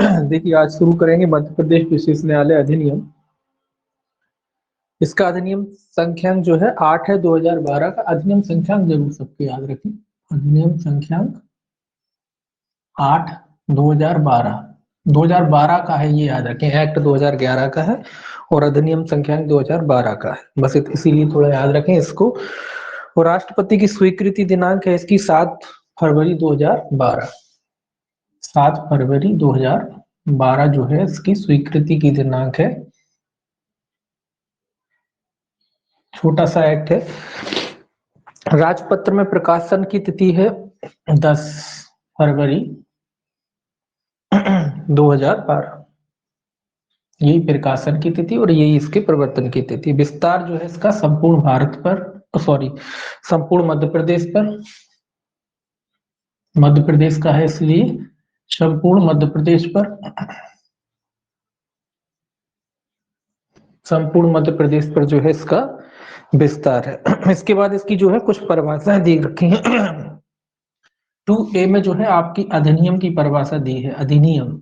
देखिए आज शुरू करेंगे मध्य प्रदेश विशेष न्यायालय अधिनियम। इसका अधिनियम संख्यांक जो है 8 है 2012 का। अधिनियम संख्यांक जरूर सबको याद रखें। अधिनियम संख्यांक 8 2012 2012 का है, ये याद रखें। एक्ट 2011 का है और अधिनियम संख्यांक 2012 का है। बस इसीलिए थोड़ा याद रखें इसको। और राष्ट्रपति की स्वीकृति दिनांक है इसकी 7 फरवरी 2012। 7 फरवरी 2012 जो है इसकी स्वीकृति की दिनांक है। छोटा सा एक्ट है। राजपत्र में प्रकाशन की तिथि है 10 फरवरी 2012। यही प्रकाशन की तिथि और यही इसके प्रवर्तन की तिथि। विस्तार जो है इसका संपूर्ण भारत पर, संपूर्ण मध्य प्रदेश पर। मध्य प्रदेश का है इसलिए संपूर्ण मध्य प्रदेश पर, संपूर्ण मध्य प्रदेश पर जो है इसका विस्तार है। इसके बाद इसकी जो है कुछ परिभाषाएं दी रखी हैं। 2A में जो है आपकी अधिनियम की परिभाषा दी है। अधिनियम,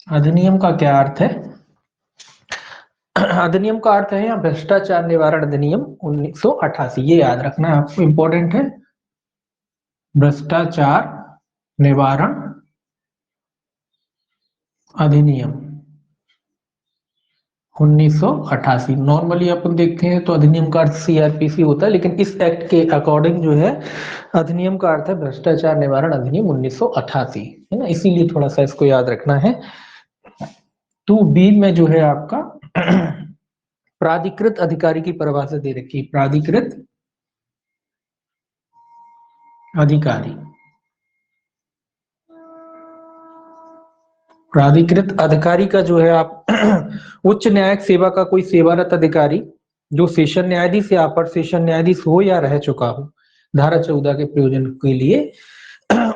अधिनियम का क्या अर्थ है? अधिनियम का अर्थ है यहाँ भ्रष्टाचार निवारण अधिनियम 1988। ये याद रखना है आपको, इंपॉर्टेंट है। भ्रष्टाचार निवारण अधिनियम 1988। नॉर्मली अपन देखते हैं तो अधिनियम का अर्थ CRPC होता है, लेकिन इस एक्ट के अकॉर्डिंग जो है अधिनियम का अर्थ है भ्रष्टाचार निवारण अधिनियम 1988, है ना। इसीलिए थोड़ा सा इसको याद रखना है। 2B में जो है आपका प्राधिकृत अधिकारी की परिभाषा दे रखी है। प्राधिकृत अधिकारी, प्राधिकृत अधिकारी का जो है आप उच्च न्यायिक सेवा का कोई सेवारत अधिकारी जो सेशन न्यायाधीश या अपर सेशन न्यायाधीश हो या रह चुका हो, धारा 14 के प्रयोजन के लिए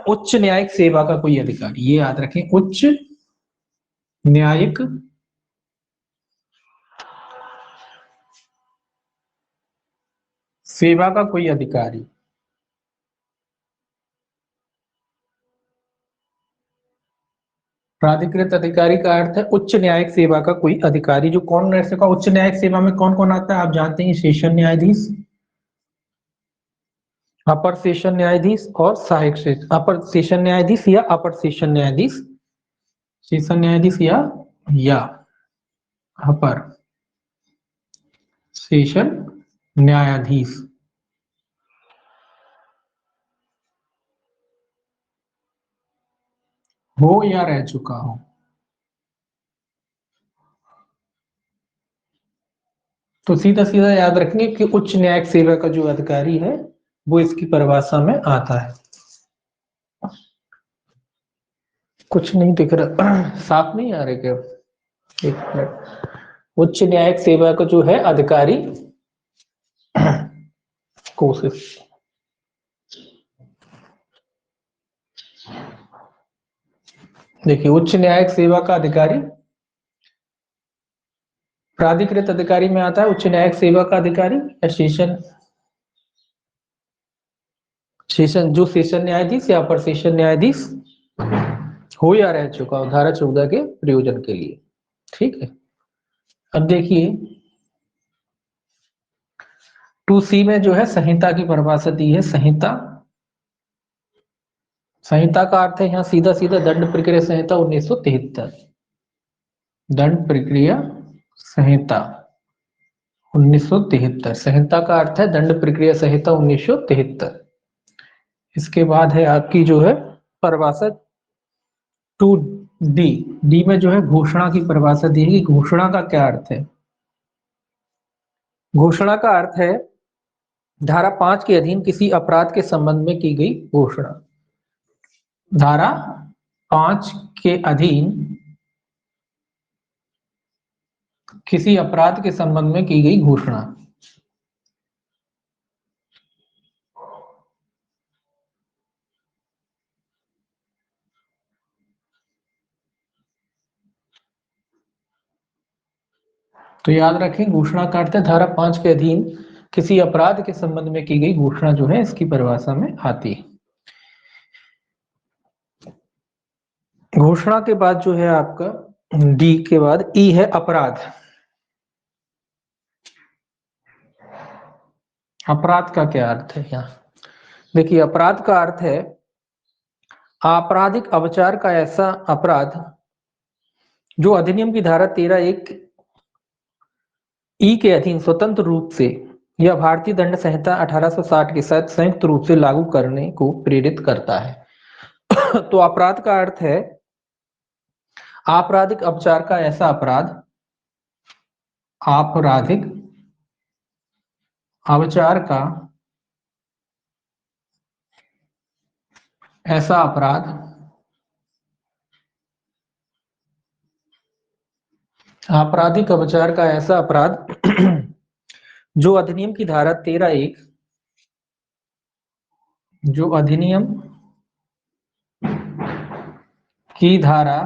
उच्च न्यायिक सेवा का कोई अधिकारी, ये याद रखें। उच्च न्यायिक सेवा का कोई अधिकारी, प्राधिकृत अधिकारी का अर्थ है उच्च न्यायिक सेवा का कोई अधिकारी। जो कौन रह सका उच्च न्यायिक सेवा में, कौन कौन आता है आप जानते हैं। सेशन न्यायाधीश, अपर सेशन न्यायाधीश और सहायक सेशन, अपर सेशन न्यायाधीश या अपर सेशन न्यायाधीश, सेशन न्यायाधीश या अपर सेशन न्यायाधीश। हो या रह चुका हो। तो सीधा सीधा याद रखेंगे कि उच्च न्यायिक सेवा का जो अधिकारी है वो इसकी परिभाषा में आता है। कुछ नहीं दिख रहा, साफ नहीं आ रहे क्या? एक मिनट। उच्च न्यायिक सेवा का जो है अधिकारी, कोशिश, देखिए उच्च न्यायिक सेवा का अधिकारी प्राधिकृत अधिकारी में आता है। उच्च न्यायिक सेवा का अधिकारी या सेशन, जो सेशन न्यायाधीश या अपर सेशन न्यायाधीश हो या रह चुका हो धारा 14 के प्रयोजन के लिए, ठीक है। अब देखिए 2C में जो है संहिता की परिभाषा दी है। संहिता, संहिता का अर्थ है यहाँ सीधा सीधा दंड प्रक्रिया संहिता 1973। दंड प्रक्रिया संहिता 1973, संहिता का अर्थ है दंड प्रक्रिया संहिता 1973। इसके बाद है आपकी जो है परिभाषा 2D। डी में जो है घोषणा की परिभाषा दी है। घोषणा का क्या अर्थ है? घोषणा का अर्थ है धारा 5 के अधीन किसी अपराध के संबंध में की गई घोषणा। धारा 5 के अधीन किसी अपराध के संबंध में की गई घोषणा। तो याद रखें घोषणा का अर्थ है धारा 5 के अधीन किसी अपराध के संबंध में की गई घोषणा जो है इसकी परिभाषा में आती है। घोषणा के बाद जो है आपका डी के बाद ई है अपराध। अपराध का क्या अर्थ है यहाँ? देखिए, अपराध का अर्थ है आपराधिक अवचार का ऐसा अपराध जो अधिनियम की धारा 13(1) ई के अधीन स्वतंत्र रूप से या भारतीय दंड संहिता 1860 के साथ संयुक्त रूप से लागू करने को प्रेरित करता है। तो अपराध का अर्थ है आपराधिक अवचार का ऐसा अपराध, आपराधिक अवचार का ऐसा अपराध आपराधिक अवचार का ऐसा अपराध जो अधिनियम की धारा 13(1) जो अधिनियम की धारा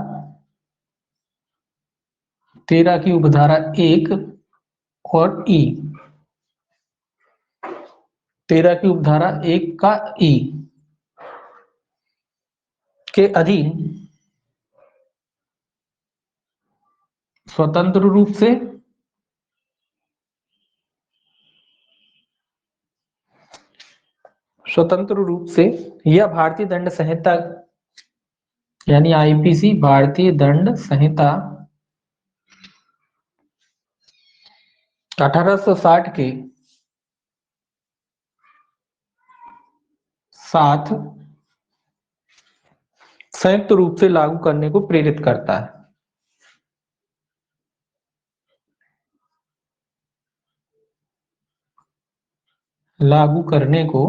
13 की उपधारा 1 और ई 13 की उपधारा 1 का ई के अधीन स्वतंत्र रूप से या भारतीय दंड संहिता यानी आईपीसी भारतीय दंड संहिता 1860 के साथ संयुक्त रूप से लागू करने को प्रेरित करता है। लागू करने को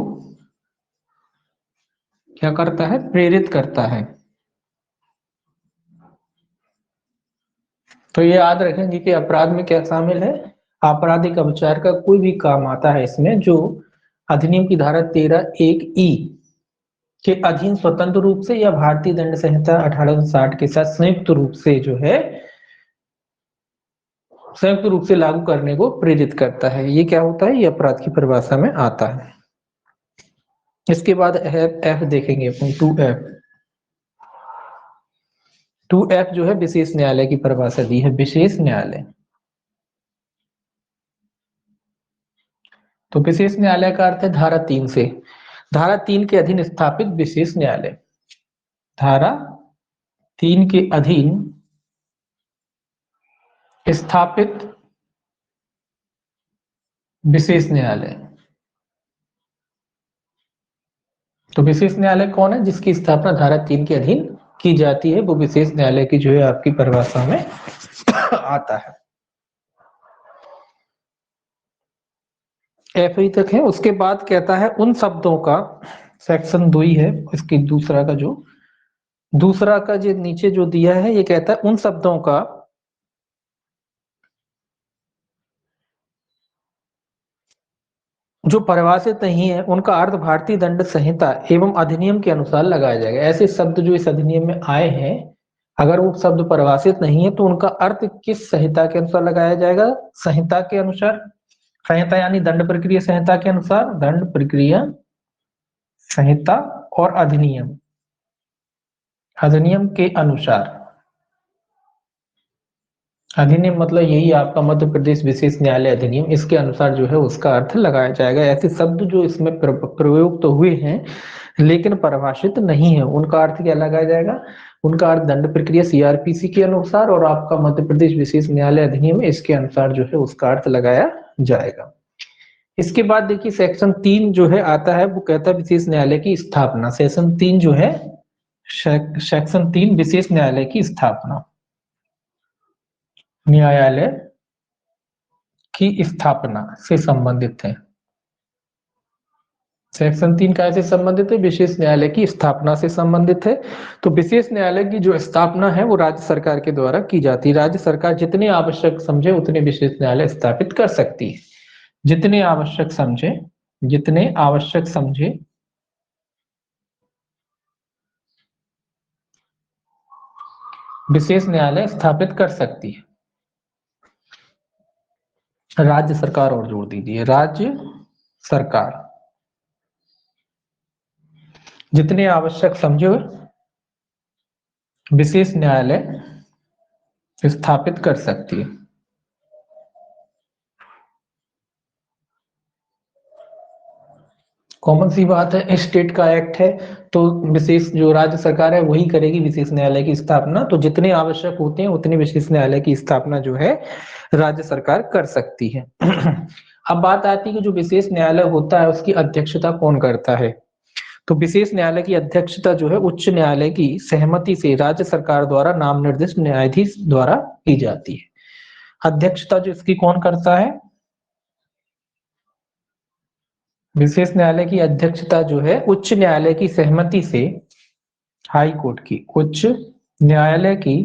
क्या करता है? प्रेरित करता है। तो ये याद रखेंगे कि अपराध में क्या शामिल है? आपराधिक अवचार का कोई भी काम आता है इसमें जो अधिनियम की धारा 13(1) ई के अधीन स्वतंत्र रूप से या भारतीय दंड संहिता 1860 के साथ संयुक्त रूप से जो है संयुक्त रूप से लागू करने को प्रेरित करता है। ये क्या होता है? ये अपराध की परिभाषा में आता है। इसके बाद एफ देखेंगे अपन 2F। 2F जो है विशेष न्यायालय की परिभाषा दी है। विशेष न्यायालय, तो विशेष न्यायालय का अर्थ है धारा 3 से, धारा 3 के अधीन स्थापित विशेष न्यायालय। धारा 3 के अधीन स्थापित विशेष न्यायालय। तो विशेष न्यायालय कौन है? जिसकी स्थापना धारा 3 के अधीन की जाती है, वो विशेष न्यायालय की जो है आपकी परिभाषा में आता है। एफ ई तक है। उसके बाद कहता है उन शब्दों का, सेक्शन 2 ही है इसकी, दूसरा का जो नीचे जो दिया है ये कहता है उन शब्दों का जो परिभाषित नहीं है उनका अर्थ भारतीय दंड संहिता एवं अधिनियम के अनुसार लगाया जाएगा। ऐसे शब्द जो इस अधिनियम में आए हैं, अगर वो शब्द परिभाषित नहीं है तो उनका अर्थ किस संहिता के अनुसार लगाया जाएगा? संहिता के अनुसार। संहिता यानी दंड प्रक्रिया संहिता के अनुसार, दंड प्रक्रिया संहिता और अधिनियम, अधिनियम के अनुसार। अधिनियम मतलब यही आपका मध्य प्रदेश विशेष न्यायालय अधिनियम, इसके अनुसार जो है उसका अर्थ लगाया जाएगा। ऐसे शब्द जो इसमें प्रयोग तो हुए हैं लेकिन परिभाषित नहीं है, उनका अर्थ क्या लगाया जाएगा? उनका अर्थ दंड प्रक्रिया सीआरपीसी के अनुसार और आपका मध्य प्रदेश विशेष न्यायालय अधिनियम इसके अनुसार जो है उसका अर्थ लगाया जाएगा। इसके बाद देखिए सेक्शन 3 जो है आता है, वो कहता है विशेष न्यायालय की स्थापना। सेक्शन 3 जो है, सेक्शन 3 विशेष न्यायालय की स्थापना, न्यायालय की स्थापना से संबंधित है। सेक्शन 3 का से संबंधित है? विशेष न्यायालय की स्थापना से संबंधित है। तो विशेष न्यायालय की जो स्थापना है वो राज्य सरकार के द्वारा की जाती है। राज्य सरकार जितने आवश्यक समझे उतने विशेष न्यायालय स्थापित कर सकती है। जितने आवश्यक समझे विशेष न्यायालय स्थापित कर सकती है राज्य सरकार। और जोड़ दीजिए, राज्य सरकार जितने आवश्यक समझे विशेष न्यायालय स्थापित कर सकती है। कॉमन सी बात है, स्टेट का एक्ट है तो विशेष जो राज्य सरकार है वही करेगी विशेष न्यायालय की स्थापना। तो जितने आवश्यक होते हैं उतने विशेष न्यायालय की स्थापना जो है राज्य सरकार कर सकती है। अब बात आती है कि जो विशेष न्यायालय होता है उसकी अध्यक्षता कौन करता है। तो विशेष न्यायालय की अध्यक्षता जो है उच्च न्यायालय की सहमति से राज्य सरकार द्वारा नाम निर्दिष्ट न्यायाधीश द्वारा की जाती है। अध्यक्षता जो इसकी कौन करता है, विशेष न्यायालय की अध्यक्षता जो है उच्च न्यायालय की सहमति से, हाई कोर्ट की, उच्च न्यायालय की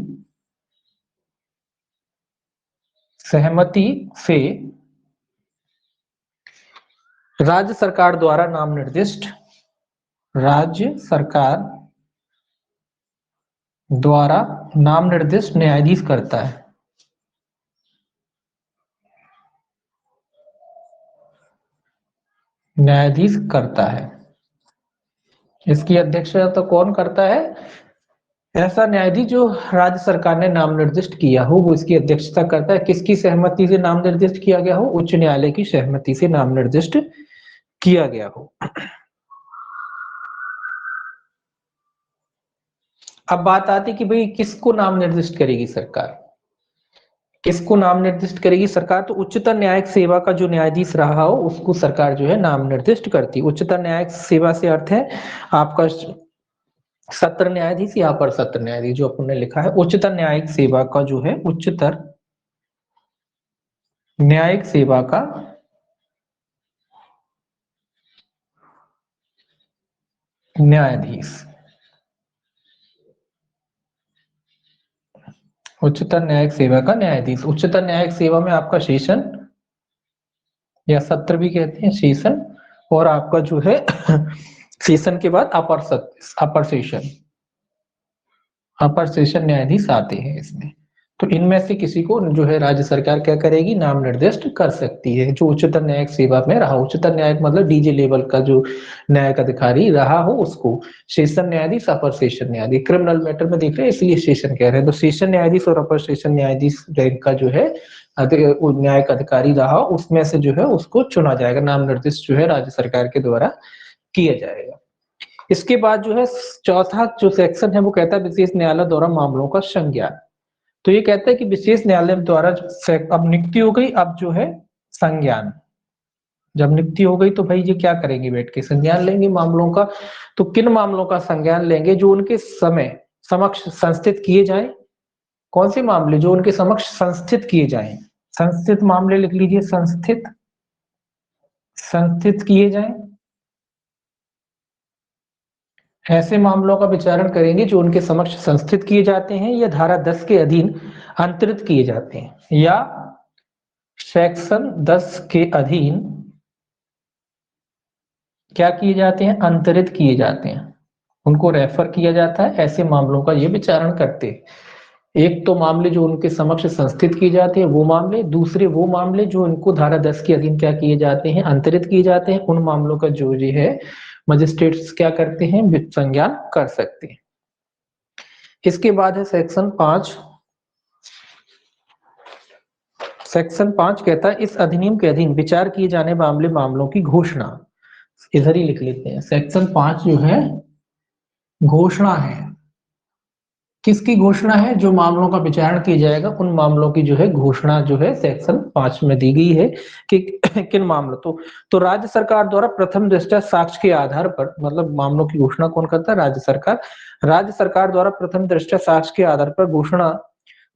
सहमति से राज्य सरकार द्वारा नाम निर्दिष्ट, राज्य सरकार द्वारा नाम निर्दिष्ट न्यायाधीश करता है। न्यायाधीश करता है। इसकी अध्यक्षता तो कौन करता है, ऐसा न्यायाधीश जो राज्य सरकार ने नाम निर्दिष्ट किया हो वो इसकी अध्यक्षता करता है। किसकी सहमति से नाम निर्दिष्ट किया गया हो, उच्च न्यायालय की सहमति से नाम निर्दिष्ट किया गया हो। अब बात आती कि भाई किसको नाम निर्दिष्ट करेगी सरकार, किसको नाम निर्दिष्ट करेगी सरकार, तो उच्चतम न्यायिक सेवा का जो न्यायाधीश रहा हो उसको सरकार जो है नाम निर्दिष्ट करती है। उच्चतम न्यायिक सेवा से अर्थ है आपका सत्र न्यायाधीश या अपर सत्र न्यायाधीश, जो अपने लिखा है उच्चतम न्यायिक सेवा का जो है उच्चतर न्यायिक सेवा का न्यायाधीश, उच्चतर न्यायिक सेवा का न्यायाधीश। उच्चतर न्यायिक सेवा में आपका सेशन या सत्र भी कहते हैं, सेशन, और आपका जो है सेशन के बाद अपर सत्र, अपर सेशन न्यायाधीश आते हैं इसमें। तो इनमें से किसी को जो है राज्य सरकार क्या करेगी, नाम निर्दिष्ट कर सकती है जो उच्चतर न्यायिक सेवा में रहा। उच्चतर न्यायिक मतलब डीजे लेवल का जो न्यायिक अधिकारी रहा हो उसको सेशन न्यायाधीश, अपर सेशन न्यायाधीश। क्रिमिनल मैटर में देख रहे हैं इसलिए सेशन कह रहे हैं। तो सेशन न्यायाधीश और अपर सेशन न्यायाधीश रैंक का जो है न्यायिक अधिकारी रहा उसमें से जो है उसको चुना जाएगा, नाम निर्दिष्ट जो है राज्य सरकार के द्वारा किया जाएगा। इसके बाद जो है चौथा जो सेक्शन है वो कहता है विशेष न्यायालय द्वारा मामलों का संज्ञान। तो ये कहता है कि विशेष न्यायालय द्वारा अब नियुक्ति हो गई, अब जो है संज्ञान, जब नियुक्ति हो गई तो भाई ये क्या करेंगे, बैठ के संज्ञान लेंगे मामलों का। तो किन मामलों का संज्ञान लेंगे, जो उनके समय समक्ष संस्थित किए जाए। कौन से मामले, जो उनके समक्ष संस्थित किए जाए, संस्थित मामले लिख लीजिए, संस्थित, संस्थित किए जाए। ऐसे मामलों का विचारण करेंगे जो उनके समक्ष संस्थित किए जाते हैं या धारा 10 के अधीन अंतरित किए जाते हैं या सेक्शन 10 के अधीन क्या किए जाते हैं, अंतरित किए जाते हैं, उनको रेफर किया जाता है। ऐसे मामलों का ये विचारण करते हैं। एक तो मामले जो उनके समक्ष संस्थित किए जाते हैं वो मामले, दूसरे वो मामले जो इनको धारा 10 के अधीन क्या किए जाते हैं, अंतरित किए जाते हैं। उन मामलों का जो ये है मजिस्ट्रेट्स क्या करते हैं, संज्ञान कर सकते हैं। इसके बाद है सेक्शन 5। सेक्शन 5 कहता है इस अधिनियम के अधीन विचार किए जाने वाले मामलों की घोषणा, इधर ही लिख लेते हैं। सेक्शन 5 जो है घोषणा है, किसकी घोषणा है, जो मामलों का विचारण किया जाएगा उन मामलों की जो है घोषणा जो है सेक्शन 5 में दी गई है कि किन मामलों। तो राज्य सरकार द्वारा प्रथम दृष्टया साक्ष्य के आधार पर, मतलब मामलों की घोषणा कौन करता है, राज्य सरकार। राज्य सरकार द्वारा प्रथम दृष्टया साक्ष्य के आधार पर घोषणा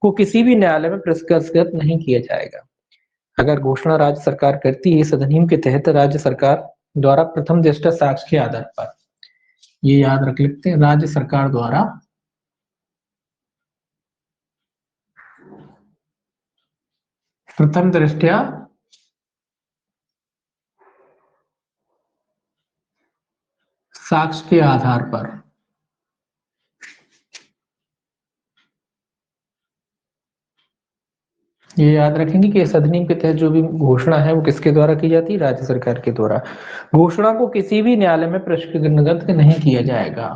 को किसी भी न्यायालय में पुरस्कृत नहीं किया जाएगा। अगर घोषणा राज्य सरकार करती है इस अधिनियम के तहत राज्य सरकार द्वारा प्रथम दृष्टया साक्ष्य के आधार पर, ये याद रख लेते हैं, राज्य सरकार द्वारा प्रथम दृष्टया साक्ष्य के आधार पर, ये याद रखेंगे कि इस अधिनियम के तहत जो भी घोषणा है वो किसके द्वारा की जाती है, राज्य सरकार के द्वारा। घोषणा को किसी भी न्यायालय में पुरस्कृत नहीं किया जाएगा,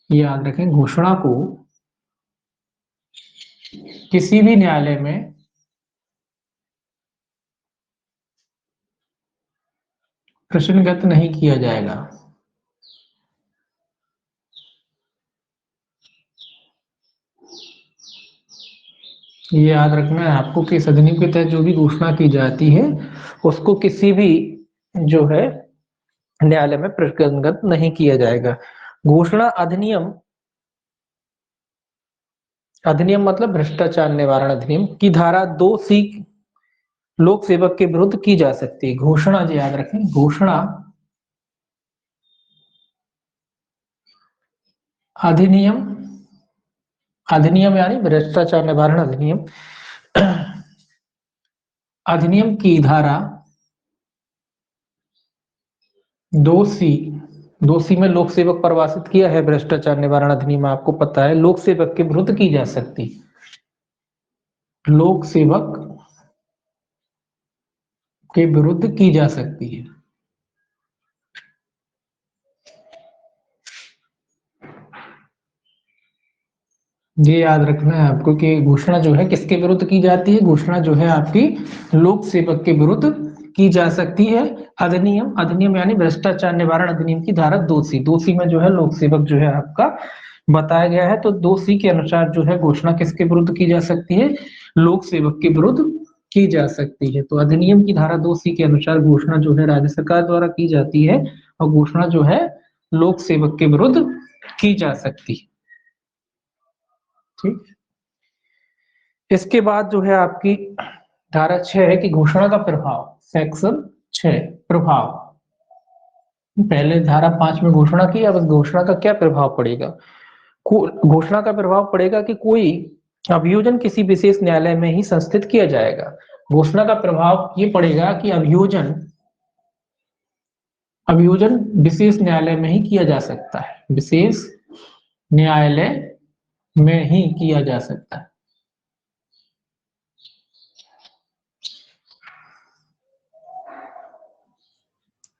ये याद रखें, घोषणा को किसी भी न्यायालय में प्रश्नगत नहीं किया जाएगा। ये याद रखना है आपको कि इस अधिनियम के तहत जो भी घोषणा की जाती है उसको किसी भी जो है न्यायालय में प्रश्नगत नहीं किया जाएगा। घोषणा अधिनियम, अधिनियम मतलब भ्रष्टाचार निवारण अधिनियम की धारा 2C लोक सेवक के विरुद्ध की जा सकती है। घोषणा जो याद रखें, घोषणा अधिनियम, अधिनियम यानी भ्रष्टाचार निवारण अधिनियम, अधिनियम की धारा 2C, 2C में लोक सेवक परिभाषित किया है। भ्रष्टाचार निवारण अधिनियम आपको पता है लोक सेवक के विरुद्ध की जा सकती, लोक सेवक के विरुद्ध की जा सकती है। ये याद रखना है आपको कि घोषणा जो है किसके विरुद्ध की जाती है, घोषणा जो है आपकी लोक सेवक के विरुद्ध की जा सकती है। अधिनियम, अधिनियम यानी भ्रष्टाचार निवारण अधिनियम की धारा 2C, 2C में जो है लोक सेवक जो है आपका बताया गया है। तो 2C के अनुसार जो है घोषणा किसके विरुद्ध की जा सकती है, लोक सेवक के विरुद्ध की जा सकती है। तो अधिनियम की धारा 2C के अनुसार घोषणा जो है राज्य सरकार द्वारा की जाती है और घोषणा जो है लोक सेवक के विरुद्ध की जा सकती है। ठीक, इसके बाद जो है आपकी धारा 6 है कि घोषणा का प्रभाव, सेक्शन 6 प्रभाव। पहले धारा 5 में घोषणा की, अब घोषणा का क्या प्रभाव पड़ेगा। घोषणा का प्रभाव पड़ेगा कि कोई अभियोजन किसी विशेष न्यायालय में ही संस्थित किया जाएगा। घोषणा का प्रभाव ये पड़ेगा कि अभियोजन, अभियोजन विशेष न्यायालय में ही किया जा सकता है, विशेष न्यायालय में ही किया जा सकता है।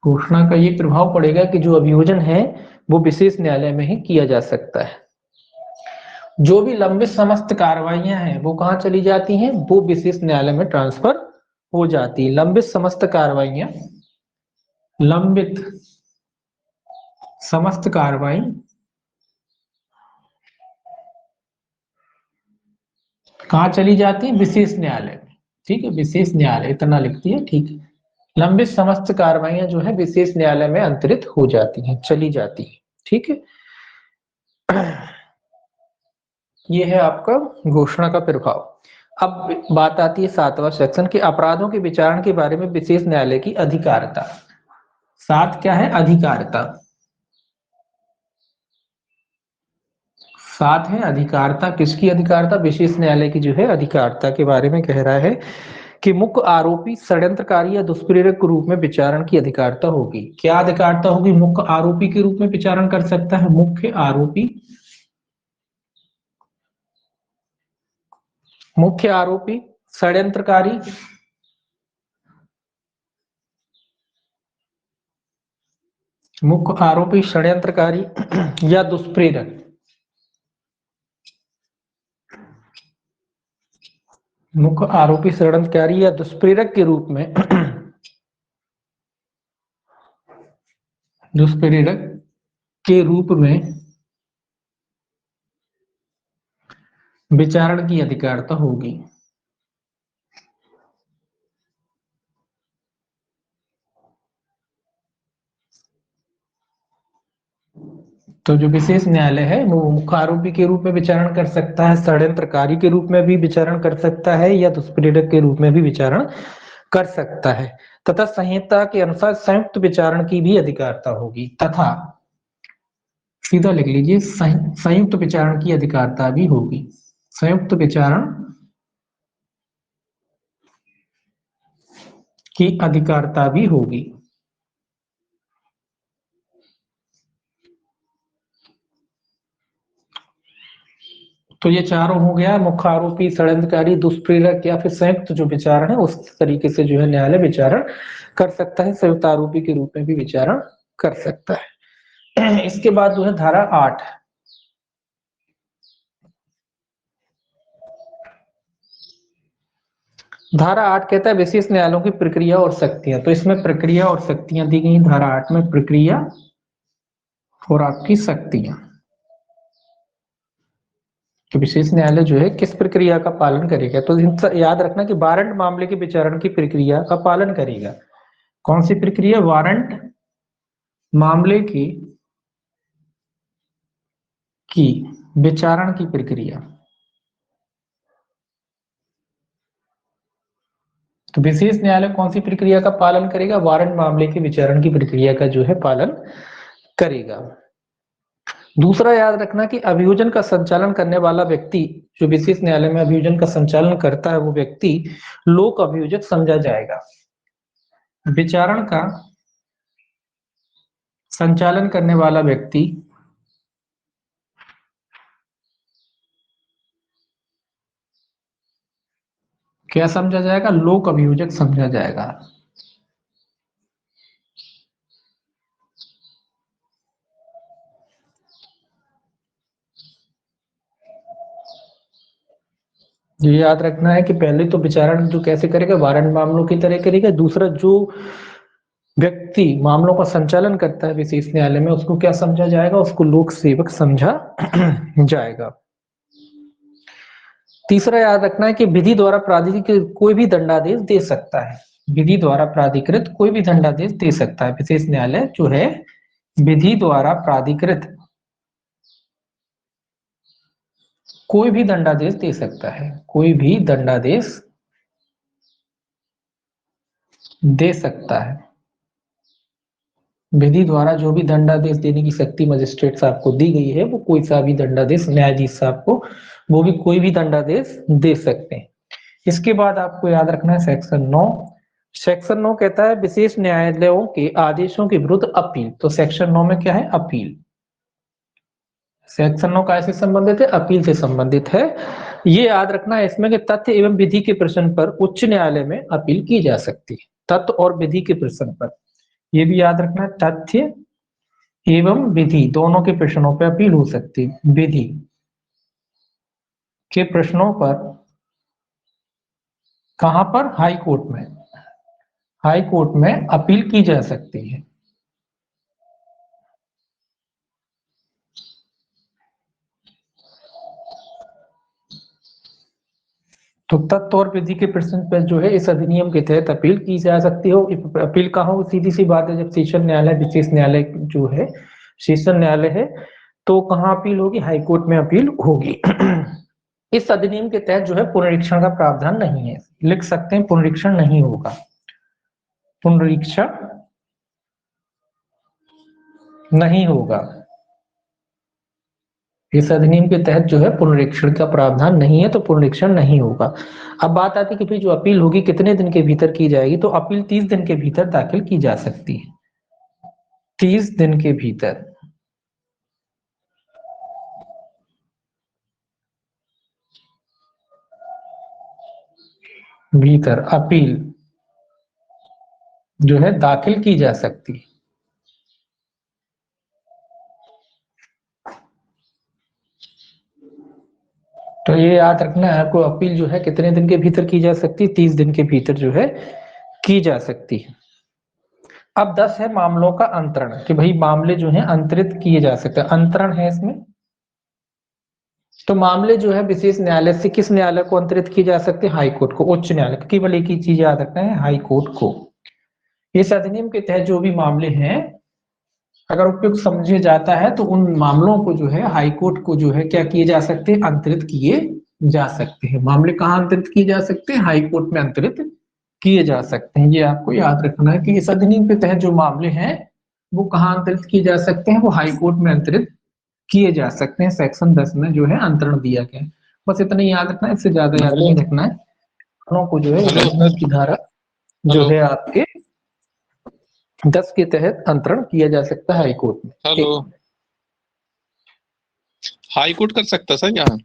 घोषणा का ये प्रभाव पड़ेगा कि जो अभियोजन है वो विशेष न्यायालय में ही किया जा सकता है। जो भी लंबित समस्त कार्रवाइयां हैं वो कहां चली जाती हैं, वो विशेष न्यायालय में ट्रांसफर हो जाती है। लंबित समस्त कार्रवाइयां, लंबित समस्त कार्रवाई कहां चली जाती है, विशेष न्यायालय में। ठीक है, विशेष न्यायालय इतना लिखती है। ठीक है, लंबित समस्त कार्रवाइयां जो है विशेष न्यायालय में अंतरित हो जाती हैं, चली जाती है। ठीक है, ये है आपका घोषणा का प्रभाव। अब बात आती है 7वां सेक्शन के अपराधों के विचारण के बारे में विशेष न्यायालय की अधिकारिता। 7 क्या है, अधिकारिता। 7 है अधिकारिता, किसकी अधिकारिता, विशेष न्यायालय की जो है अधिकारिता के बारे में कह रहा है कि मुख्य आरोपी षड्यंत्रकारी या दुष्प्रेरक के रूप में विचारण की अधिकारिता होगी। क्या अधिकारिता होगी, मुख्य आरोपी के रूप में विचारण कर सकता है, मुख्य आरोपी, मुख्य आरोपी षड्यंत्रकारी मुख्य आरोपी षड्यंत्रकारी या दुष्प्रेरक, मुख्य आरोपी षड्यंत्रकारी या दुष्प्रेरक के रूप में दुष्प्रेरक के रूप में विचारण की अधिकारिता होगी। तो जो विशेष न्यायालय है वो मुख्य आरोपी के रूप में विचारण कर सकता है, षड्यंत्रकारी के रूप में भी विचारण कर सकता है या दुष्प्रेरक के रूप में भी विचारण कर सकता है, तथा संहिता के अनुसार संयुक्त विचारण की भी अधिकारिता होगी। तथा सीधा लिख लीजिए, संयुक्त विचारण की अधिकारिता भी होगी, संयुक्त विचारण की अधिकारिता भी होगी। तो ये चारों हो गया, मुख्य आरोपी, षड्यंत्रकारी, दुष्प्रेरक या फिर संयुक्त जो विचारण है उस तरीके से जो है न्यायालय विचारण कर सकता है, संयुक्त आरोपी के रूप में भी विचारण कर सकता है। इसके बाद जो है धारा 8, धारा 8 कहता है विशेष न्यायालयों की प्रक्रिया और शक्तियां, तो इसमें प्रक्रिया और शक्तियां दी गई धारा 8 में, प्रक्रिया और आपकी शक्तियां। तो विशेष न्यायालय जो है किस प्रक्रिया का पालन करेगा, तो याद रखना कि वारंट मामले के विचारण की प्रक्रिया का पालन करेगा। कौन सी प्रक्रिया? वारंट मामले की विचारण की प्रक्रिया। तो विशेष न्यायालय कौन सी प्रक्रिया का पालन करेगा? वारंट मामले के विचारण की प्रक्रिया का जो है पालन करेगा। दूसरा याद रखना कि अभियोजन का संचालन करने वाला व्यक्ति, जो विशेष न्यायालय में अभियोजन का संचालन करता है, वो व्यक्ति लोक अभियोजक समझा जाएगा। विचारण का संचालन करने वाला व्यक्ति क्या समझा जाएगा? लोक अभियोजक समझा जाएगा। ये याद रखना है कि पहले तो विचारण जो कैसे करेगा, वारंट मामलों की तरह करेगा। दूसरा, जो व्यक्ति मामलों का संचालन करता है विशेष न्यायालय में, उसको क्या समझा जाएगा? उसको लोक सेवक समझा जाएगा। तीसरा याद रखना है कि विधि द्वारा प्राधिकृत कोई भी दंडादेश दे सकता है। विधि द्वारा प्राधिकृत कोई भी दंडादेश दे सकता है। विशेष न्यायालय जो है विधि द्वारा प्राधिकृत कोई भी दंडादेश दे सकता है, कोई भी दंडादेश दे सकता है। विधि द्वारा जो भी दंडादेश देने की शक्ति मजिस्ट्रेट साहब को दी गई है, वो कोई सा भी दंडादेश, न्यायाधीश साहब को वो भी कोई भी दंडादेश दे सकते हैं। इसके बाद आपको याद रखना है सेक्शन 9। सेक्शन 9 कहता है विशेष न्यायालयों के आदेशों के विरुद्ध अपील। तो सेक्शन 9 में क्या है? अपील। सेक्शन 9 कैसे संबंधित है? अपील से संबंधित है। ये याद रखना है इसमें कि तथ्य एवं विधि के प्रश्न पर उच्च न्यायालय में अपील की जा सकती है। तथ्य और विधि के प्रश्न पर, ये भी याद रखना है, तथ्य एवं विधि दोनों के प्रश्नों पर अपील हो सकती है। विधि के प्रश्नों पर कहां पर? हाई कोर्ट में। हाई कोर्ट में अपील की जा सकती है। तो तत्व और विधि के प्रश्न पर जो है इस अधिनियम के तहत अपील की जा सकती हो। अपील कहाँ हो? सीधी सी बात है, जब सेशन न्यायालय, विशेष न्यायालय जो है सेशन न्यायालय है, तो कहाँ अपील होगी? हाई कोर्ट में अपील होगी। इस अधिनियम के तहत जो है पुनरीक्षण का प्रावधान नहीं है। लिख सकते हैं पुनरीक्षण नहीं होगा, पुनरीक्षण नहीं होगा। इस अधिनियम के तहत जो है पुनरीक्षण का प्रावधान नहीं है, तो पुनरीक्षण नहीं होगा। अब बात आती है कि भाई जो अपील होगी कितने दिन के भीतर की जाएगी, तो अपील 30 दिन के भीतर दाखिल की जा सकती है। 30 दिन के भीतर अपील जो है दाखिल की जा सकती है। तो ये याद रखना है आपको, अपील जो है कितने दिन के भीतर की जा सकती है? 30 दिन के भीतर जो है की जा सकती है। अब 10 है मामलों का अंतरण, कि भाई मामले जो है अंतरित किए जा सकते हैं। अंतरण है इसमें, तो मामले जो है विशेष न्यायालय से किस न्यायालय को अंतरित किए जा सकते हैं? हाई कोर्ट को, उच्च न्यायालय। केवल एक ही चीज याद रखना है, हाई कोर्ट को। इस अधिनियम के तहत जो भी मामले हैं, अगर उपयुक्त समझे जाता है तो उन मामलों को जो है हाई कोर्ट को जो है क्या किए जा सकते हैं? अंतरित किए जा सकते हैं। मामले कहाँ अंतरित किए जा सकते हैं? हाई कोर्ट में अंतरित किए जा सकते हैं। ये आपको याद रखना है कि इस अधिनियम के तहत जो मामले हैं वो कहाँ अंतरित किए जा सकते हैं? वो हाई कोर्ट में अंतरित किए जा सकते हैं। सेक्शन 10 में जो है अंतरण दिया गया है। बस इतना ही याद रखना है, इससे ज्यादा याद नहीं रखना है। दोनों को जो है हेलो की धारा जो है आपके 10 के तहत अंतरण किया जा सकता है हाई कोर्ट में। हेलो, हाई कोर्ट कर सकता सर यहाँ?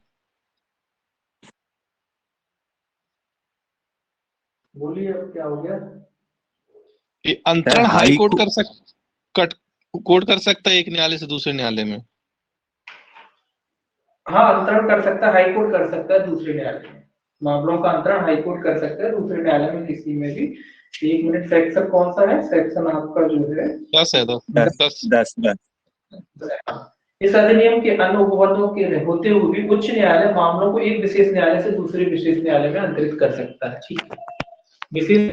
बोलिए, अब क्या हो गया? ये अंतरण हाई कोर्ट कोर्ट कर सकता है एक न्यायालय से दूसरे न्यायालय में? हाँ, अंतरण कर सकता है, हाई कोर्ट कर सकता है दूसरे न्यायालय में। मामलों का अंतरण हाईकोर्ट कर सकता है दूसरे न्यायालय में किसी में भी। 1 मिनट, सेक्शन कौन सा है? सेक्शन आपका जो है 10 है, 10 10 10। 10 10। इस अधिनियम के अन्य उपबंधों के होते हुए भी उच्च न्यायालय मामलों को एक विशेष न्यायालय से दूसरे विशेष न्यायालय में अंतरित कर सकता है। ठीक है, विशेष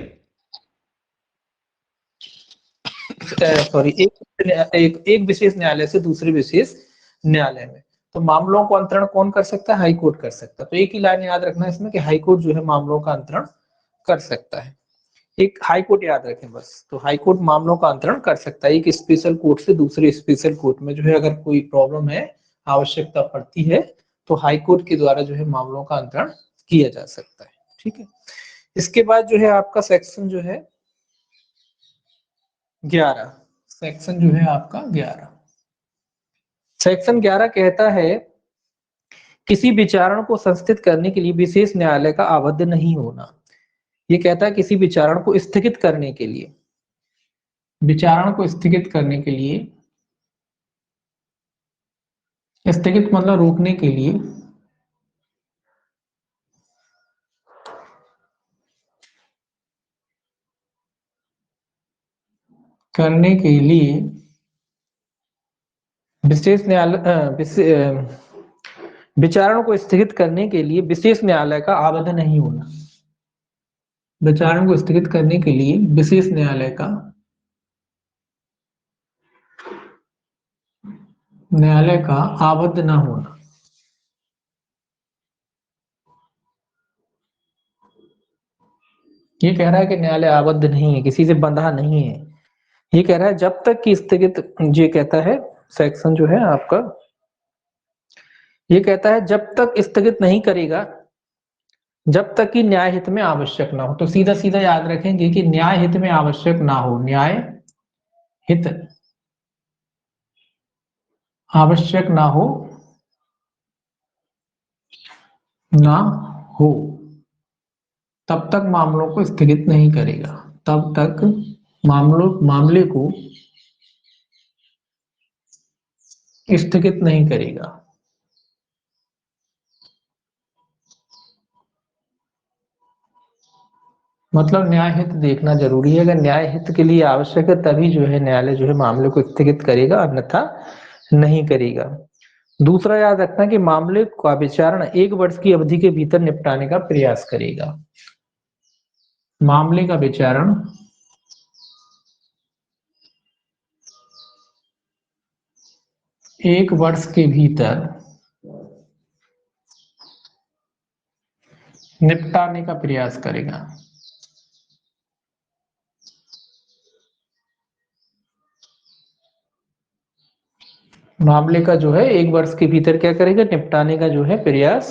सॉरी एक विशेष न्यायालय से दूसरे विशेष न्यायालय में। तो मामलों को अंतरण कौन कर सकता है? हाई कोर्ट कर सकता है। तो एक ही लाइन याद रखना है इसमें कि हाई कोर्ट जो है मामलों का अंतरण कर सकता है। एक हाई कोर्ट याद रखें बस। तो हाई कोर्ट मामलों का अंतरण कर सकता है। एक स्पेशल कोर्ट से दूसरे स्पेशल कोर्ट में जो है अगर कोई प्रॉब्लम है, आवश्यकता पड़ती है, तो हाई कोर्ट के द्वारा जो है मामलों का अंतरण किया जा सकता है। ठीक है, इसके बाद जो है आपका सेक्शन जो है 11, सेक्शन जो है आपका 11, सेक्शन 11 कहता है किसी विचारण को संस्थित करने के लिए विशेष न्यायालय का आबद्ध नहीं होना। ये कहता है किसी विचारण को स्थगित करने के लिए, विचारण को स्थगित करने के लिए, स्थगित मतलब रोकने के लिए, करने के लिए विशेष न्यायालय विचारण को स्थगित करने के लिए विशेष न्यायालय का आबद्ध नहीं होना। विचारण को स्थगित करने के लिए विशेष न्यायालय का आबद्ध न होना। ये कह रहा है कि न्यायालय आबद्ध नहीं है, किसी से बंधा नहीं है। ये कह रहा है जब तक कि स्थगित, ये कहता है सेक्शन जो है आपका, ये कहता है जब तक स्थगित नहीं करेगा जब तक कि न्याय हित में आवश्यक ना हो। तो सीधा सीधा याद रखेंगे कि न्याय हित में आवश्यक ना हो, न्याय हित आवश्यक ना हो, ना हो, तब तक मामलों को स्थगित नहीं करेगा। तब तक मामले को स्थगित नहीं करेगा। मतलब न्याय हित देखना जरूरी है। अगर न्याय हित के लिए आवश्यक है तभी जो है न्यायालय जो है मामले को स्थगित करेगा, अन्यथा नहीं करेगा। दूसरा याद रखना कि मामले का विचारण 1 वर्ष की अवधि के भीतर निपटाने का प्रयास करेगा। मामले का विचारण 1 वर्ष के भीतर निपटाने का प्रयास करेगा। मामले का जो है 1 वर्ष के भीतर क्या करेगा? निपटाने का जो है प्रयास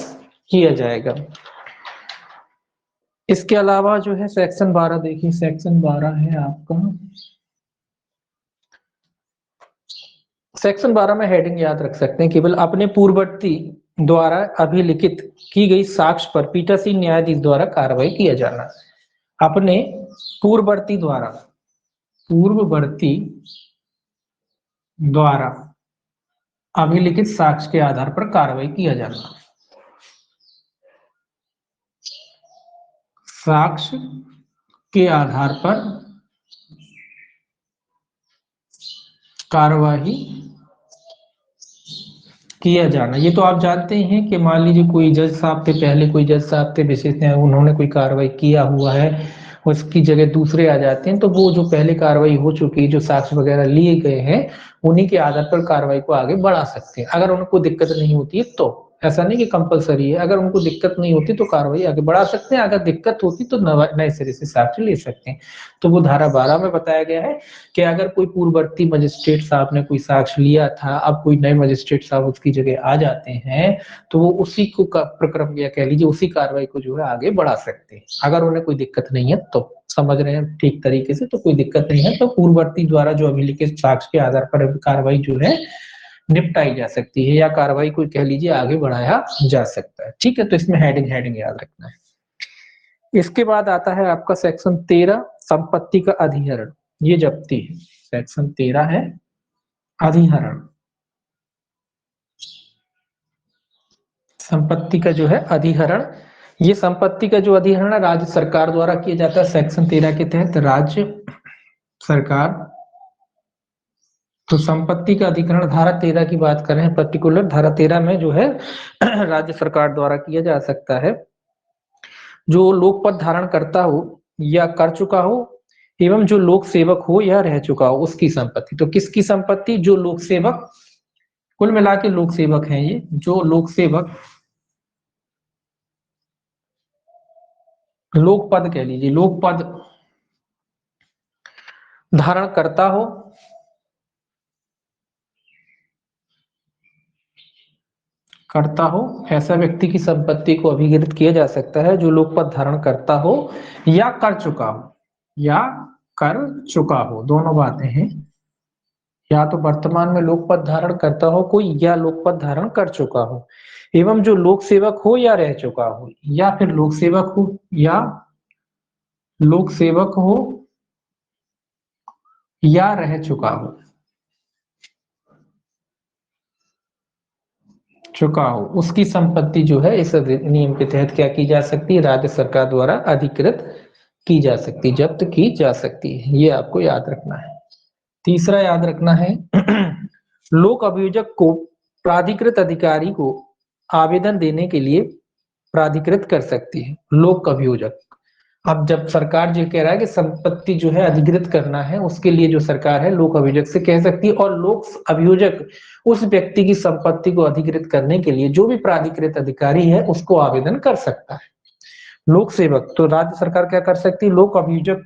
किया जाएगा। इसके अलावा जो है सेक्शन 12 देखिए, सेक्शन 12 है आपका, सेक्शन 12 में हेडिंग याद रख सकते हैं, केवल अपने पूर्ववर्ती द्वारा अभिलिखित की गई साक्ष्य पर पीठासीन न्यायाधीश द्वारा कार्रवाई किया जाना। अपने पूर्ववर्ती द्वारा अभिलिखित साक्ष्य के आधार पर कार्रवाई किया जाना। साक्ष्य के आधार पर कार्रवाई किया जाना। ये तो आप जानते हैं कि मान लीजिए कोई जज साहब थे, पहले कोई जज साहब थे विशेष न्यायालय, उन्होंने कोई कार्रवाई किया हुआ है, उसकी जगह दूसरे आ जाते हैं, तो वो जो पहले कार्रवाई हो चुकी है, जो साक्ष्य वगैरह लिए गए हैं, उन्हीं के आधार पर कार्रवाई को आगे बढ़ा सकते हैं अगर उनको दिक्कत नहीं होती है तो। ऐसा नहीं कि कंपलसरी है, अगर उनको दिक्कत नहीं होती तो कार्रवाई आगे बढ़ा सकते हैं, अगर दिक्कत होती तो नए सिरे से साक्ष्य ले सकते हैं। तो वो धारा 12 में बताया गया है कि अगर कोई पूर्ववर्ती मजिस्ट्रेट साहब ने कोई साक्ष्य लिया था, अब कोई नए मजिस्ट्रेट साहब उसकी जगह आ जाते हैं, तो वो उसी को प्रक्रम या कह लीजिए उसी कार्रवाई को जो है आगे बढ़ा सकते हैं, अगर उन्हें कोई दिक्कत नहीं है तो। समझ रहे हैं ठीक तरीके से? तो कोई दिक्कत नहीं है तो पूर्ववर्ती द्वारा जो अभिलिखित साक्ष्य के आधार पर कार्रवाई जो है निपटाई जा सकती है, या कार्रवाई को कह लीजिए आगे बढ़ाया जा सकता है। ठीक है, तो इसमें हेडिंग याद रखना है। इसके बाद आता है आपका सेक्शन 13, संपत्ति का अधिहरण, ये जब्ती है। सेक्शन 13 है अधिहरण, संपत्ति का जो है अधिहरण। ये संपत्ति का जो अधिग्रहण राज्य सरकार द्वारा किया जाता है सेक्शन 13 के तहत। राज्य सरकार, तो संपत्ति का अधिग्रहण धारा 13 की बात कर रहे हैं, पर्टिकुलर धारा 13 में जो है राज्य सरकार द्वारा किया जा सकता है। जो लोक पद धारण करता हो या कर चुका हो एवं जो लोक सेवक हो या रह चुका हो उसकी संपत्ति। तो किसकी संपत्ति? जो लोक सेवक, कुल मिला के लोक सेवक हैं ये, जो लोक सेवक लोक पद कह लीजिए, लोक पद धारण करता हो ऐसा व्यक्ति की संपत्ति को अभिकृत किया जा सकता है जो लोक पद धारण करता हो या कर चुका हो, या कर चुका हो, दोनों बातें हैं। या तो वर्तमान में लोक पद धारण करता हो कोई, या लोक पद धारण कर चुका हो, एवं जो लोक सेवक हो या रह चुका हो, या फिर लोक सेवक हो या लोक सेवक हो या रह चुका हो, उसकी संपत्ति जो है इस अधिनियम के तहत क्या की जा सकती है? राज्य सरकार द्वारा अधिकृत की जा सकती, जब्त की जा सकती है। ये आपको याद रखना है। तीसरा याद रखना है लोक अभियोजक को प्राधिकृत अधिकारी को आवेदन देने के लिए प्राधिकृत कर सकती है। लोक अभियोजक, अब जब सरकार जो कह रहा है कि संपत्ति जो है अधिकृत करना है, उसके लिए जो सरकार है लोक अभियोजक से कह सकती है, और लोक अभियोजक उस व्यक्ति की संपत्ति को अधिकृत करने के लिए जो भी प्राधिकृत अधिकारी है उसको आवेदन कर सकता है। लोक सेवक, तो राज्य सरकार क्या कर सकती है? लोक अभियोजक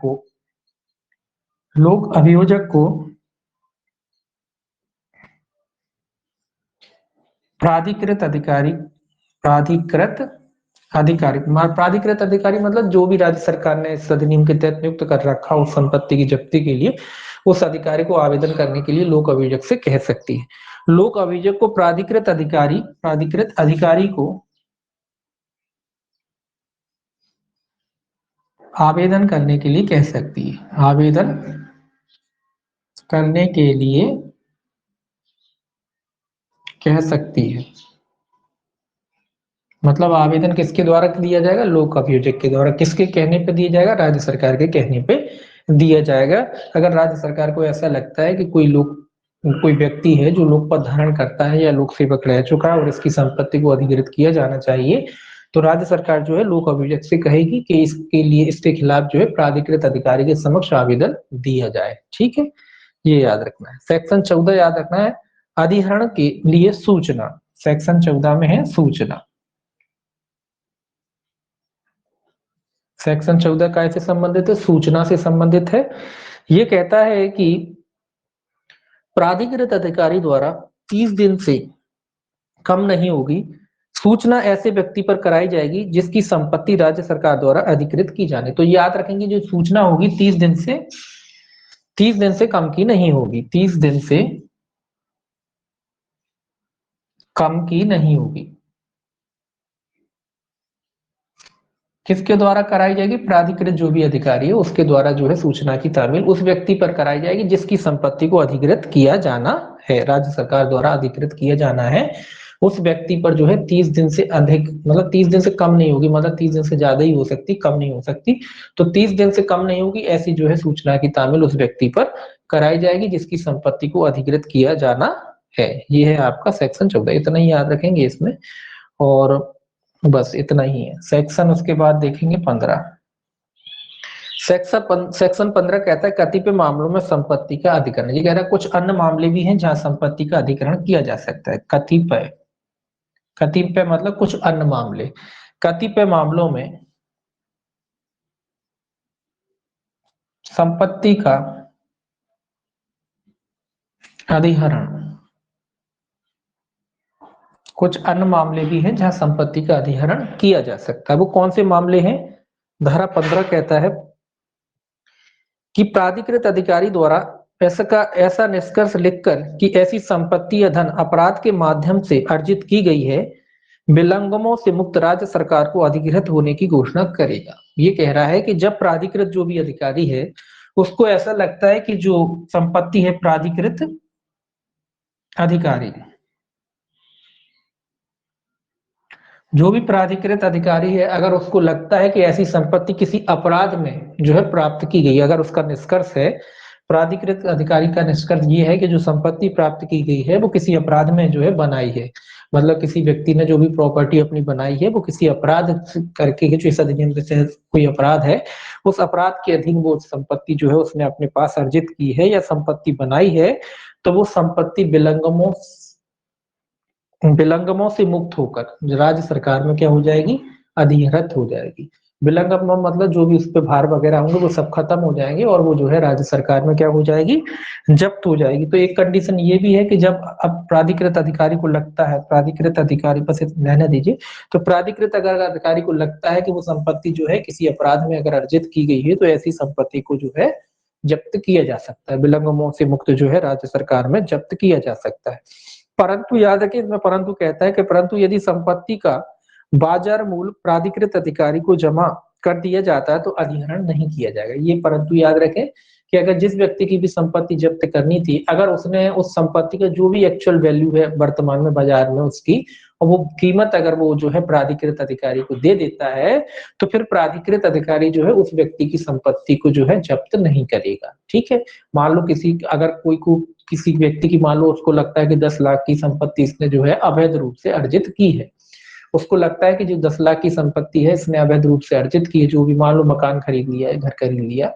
को प्राधिकृत अधिकारी मतलब जो भी राज्य सरकार ने इस अधिनियम के तहत नियुक्त कर रखा उस संपत्ति की जब्ती के लिए, उस अधिकारी को आवेदन करने के लिए लोक अभियोजक से कह सकती है। लोक अभियोजक को प्राधिकृत अधिकारी को आवेदन करने के लिए कह सकती है। आवेदन करने के लिए कह सकती है, मतलब आवेदन किसके द्वारा दिया जाएगा? लोक अभियोजक के द्वारा। किसके कहने पे दिया जाएगा? राज्य सरकार के कहने पे दिया जाएगा। अगर राज्य सरकार को ऐसा लगता है कि कोई व्यक्ति है जो लोक पद धारण करता है या लोक सेवक रह चुका है और इसकी संपत्ति को अधिकृत किया जाना चाहिए, तो राज्य सरकार जो है लोक अभियोजक से कहेगी कि इसके खिलाफ जो है प्राधिकृत अधिकारी के समक्ष आवेदन दिया जाए। ठीक है, ये याद रखना है। सेक्शन 14 याद रखना है, अधिहरण के लिए सूचना। सेक्शन 14 में है सूचना। सेक्शन 14 काय से संबंधित है? सूचना से संबंधित है। ये कहता है कि प्राधिकृत अधिकारी द्वारा 30 दिन से कम नहीं होगी सूचना ऐसे व्यक्ति पर कराई जाएगी जिसकी संपत्ति राज्य सरकार द्वारा अधिकृत की जाने। तो याद रखेंगे जो सूचना होगी 30 दिन से कम की नहीं होगी, 30 दिन से कम की नहीं होगी। किसके द्वारा कराई जाएगी? प्राधिकृत जो भी अधिकारी है उसके द्वारा जो है सूचना की तामील उस व्यक्ति पर कराई जाएगी जिसकी संपत्ति को अधिकृत किया जाना है, राज्य सरकार द्वारा अधिकृत किया जाना है। उस व्यक्ति पर जो है 30 दिन से अधिक, मतलब 30 दिन से कम नहीं होगी, मतलब 30 दिन से ज्यादा ही हो सकती, कम नहीं हो सकती। तो 30 दिन से कम नहीं होगी ऐसी जो है सूचना की तामील उस व्यक्ति पर कराई जाएगी जिसकी संपत्ति को अधिकृत किया जाना है। ये है आपका सेक्शन 14। इतना ही याद रखेंगे इसमें, और बस इतना ही है। सेक्शन उसके बाद देखेंगे 15। सेक्शन 15 कहता है कतिपय मामलों में संपत्ति का अधिग्रहण। ये कह रहा है कुछ अन्य मामले भी हैं जहां संपत्ति का अधिग्रहण किया जा सकता है। कतिपय मतलब कुछ अन्य मामले। कतिपय मामलों में संपत्ति का अधिग्रहण, कुछ अन्य मामले भी हैं जहां संपत्ति का अधिग्रहण किया जा सकता है। वो कौन से मामले हैं? धारा 15 कहता है कि प्राधिकृत अधिकारी द्वारा ऐसा निष्कर्ष लिखकर कि ऐसी संपत्ति या धन अपराध के माध्यम से अर्जित की गई है, विलंगमों से मुक्त राज्य सरकार को अधिकृत होने की घोषणा करेगा। ये कह रहा है कि जब प्राधिकृत जो भी अधिकारी है उसको ऐसा लगता है कि जो संपत्ति है प्राधिकृत अधिकारी जो भी प्राधिकृत अधिकारी है, अगर उसको लगता है कि ऐसी संपत्ति किसी अपराध में जो है प्राप्त की गई, अगर उसका निष्कर्ष है, प्राधिकृत अधिकारी का निष्कर्ष ये है कि जो संपत्ति प्राप्त की गई है वो किसी अपराध में जो है बनाई है, मतलब किसी व्यक्ति ने जो भी प्रॉपर्टी अपनी बनाई है वो किसी अपराध करके, जो इस अधिनियम के तहत कोई अपराध है, उस अपराध के अधीन वो संपत्ति जो है उसने अपने पास अर्जित की है या संपत्ति बनाई है, तो वो संपत्ति विलंगमों से मुक्त होकर राज्य सरकार में क्या हो जाएगी, अधिहृत हो जाएगी। विलंगम मतलब जो भी उस पे भार वगैरह होंगे वो सब खत्म हो जाएंगे और वो जो है राज्य सरकार में क्या हो जाएगी, जब्त हो जाएगी। तो एक कंडीशन ये भी है कि जब अब प्राधिकृत अधिकारी को लगता है, प्राधिकृत अधिकारी बस रहने दीजिए, तो प्राधिकृत अगर अधिकारी को लगता है कि वो संपत्ति जो है किसी अपराध में अगर अर्जित की गई है, तो ऐसी संपत्ति को जो है जब्त किया जा सकता है, विलंगमों से मुक्त जो है राज्य सरकार में जब्त किया जा सकता है। परंतु याद रखिए, इसमें परंतु कहता है कि परंतु यदि संपत्ति का बाजार मूल्य प्राधिकृत अधिकारी को जमा कर दिया जाता है तो अधिहरण नहीं किया जाएगा। ये परंतु याद रखें कि अगर जिस व्यक्ति की भी संपत्ति जब्त करनी थी, अगर उसने उस संपत्ति का जो भी एक्चुअल वैल्यू है वर्तमान में बाजार में उसकी, और वो कीमत अगर वो जो है प्राधिकृत अधिकारी को दे देता है, तो फिर प्राधिकृत अधिकारी जो है उस व्यक्ति की संपत्ति को जो है जब्त नहीं करेगा। ठीक है, मान लो किसी अगर कोई को किसी व्यक्ति की मान लो उसको लगता है कि 10 लाख की संपत्ति इसने जो है अवैध रूप से अर्जित की है, उसको लगता है कि जो 10 लाख की संपत्ति है इसने अवैध रूप से अर्जित की है, जो भी मान लो मकान खरीद लिया है, घर खरीद लिया,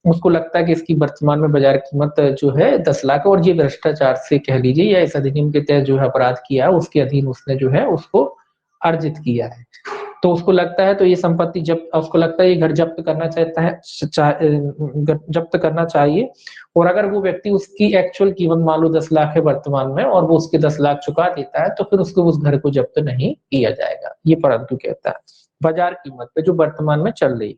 उसको लगता है कि इसकी वर्तमान में बाजार कीमत जो है 10 लाख, और ये भ्रष्टाचार से कह लीजिए या इस अधिनियम के तहत जो है अपराध किया है उसके अधीन उसने जो है उसको अर्जित किया है, तो उसको लगता है तो ये संपत्ति जब उसको लगता है ये घर जब्त करना चाहता है, जब्त करना चाहिए, और अगर वो व्यक्ति उसकी एक्चुअल कीमत मान लो 10 लाख है वर्तमान में और वो उसके 10 लाख चुका देता है, तो फिर उसको उस घर को जब्त नहीं किया जाएगा। ये परंतु कहता है बाजार कीमत पे जो वर्तमान में चल रही है।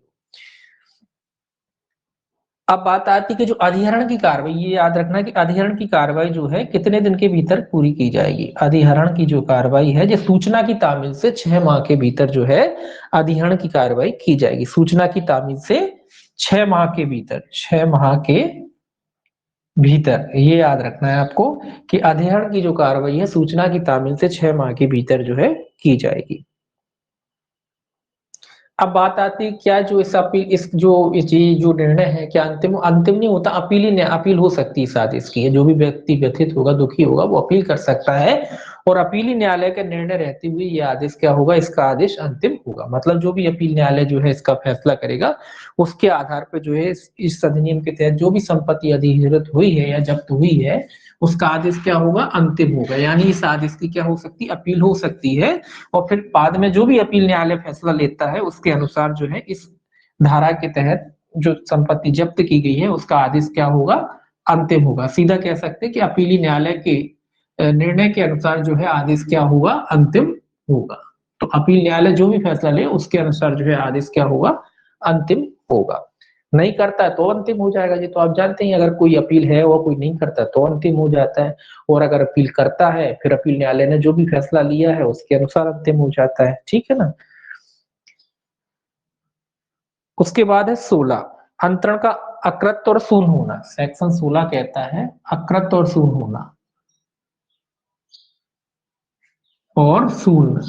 अब बात आती है कि जो अधिहरण की कार्रवाई, ये याद रखना कि अधिहरण की कार्रवाई जो है कितने दिन के भीतर पूरी की जाएगी। अधिहरण की जो कार्रवाई है जो सूचना की तामील से 6 माह के भीतर जो है अधिहरण की कार्रवाई की जाएगी। सूचना की तामील से 6 माह के भीतर, 6 माह के भीतर, ये याद रखना है आपको कि अधिहरण की जो कार्रवाई है सूचना की तामील से 6 माह के भीतर जो है की जाएगी। अब बात आती है क्या जो इस अपील इस जो निर्णय है क्या अंतिम अंतिम नहीं होता, अपील ही अपील हो सकती है इस आदेश की, जो भी व्यक्ति व्यथित होगा दुखी होगा वो अपील कर सकता है, और अपीली न्यायालय का निर्णय रहते हुए ये आदेश क्या होगा, इसका आदेश अंतिम होगा। मतलब जो भी अपील न्यायालय जो है इसका फैसला करेगा उसके आधार पर जो है इस अधिनियम के तहत जो भी संपत्ति अधिग्रहित हुई है या जब्त हुई है उसका आदेश क्या होगा, अंतिम होगा। यानी इस आदेश की क्या हो सकती है, अपील हो सकती है, और फिर बाद में जो भी अपील न्यायालय फैसला लेता है उसके अनुसार जो है इस धारा के तहत जो संपत्ति जब्त की गई है उसका आदेश क्या होगा, अंतिम होगा। सीधा कह सकते हैं कि अपीली न्यायालय के निर्णय के अनुसार जो है आदेश क्या होगा, अंतिम होगा। तो अपील न्यायालय जो भी फैसला ले उसके अनुसार जो है आदेश क्या होगा, अंतिम होगा। नहीं करता है तो अंतिम हो जाएगा, ये तो आप जानते हैं, अगर कोई अपील है और कोई नहीं करता तो अंतिम हो जाता है, और अगर अपील करता है फिर अपील न्यायालय ने जो भी फैसला लिया है उसके अनुसार अंतिम हो जाता है। ठीक है ना। उसके बाद है 16, अंतरण का अकृत और शून्य होना। सेक्शन 16 कहता है अकृत और शून्य होना और शून्य,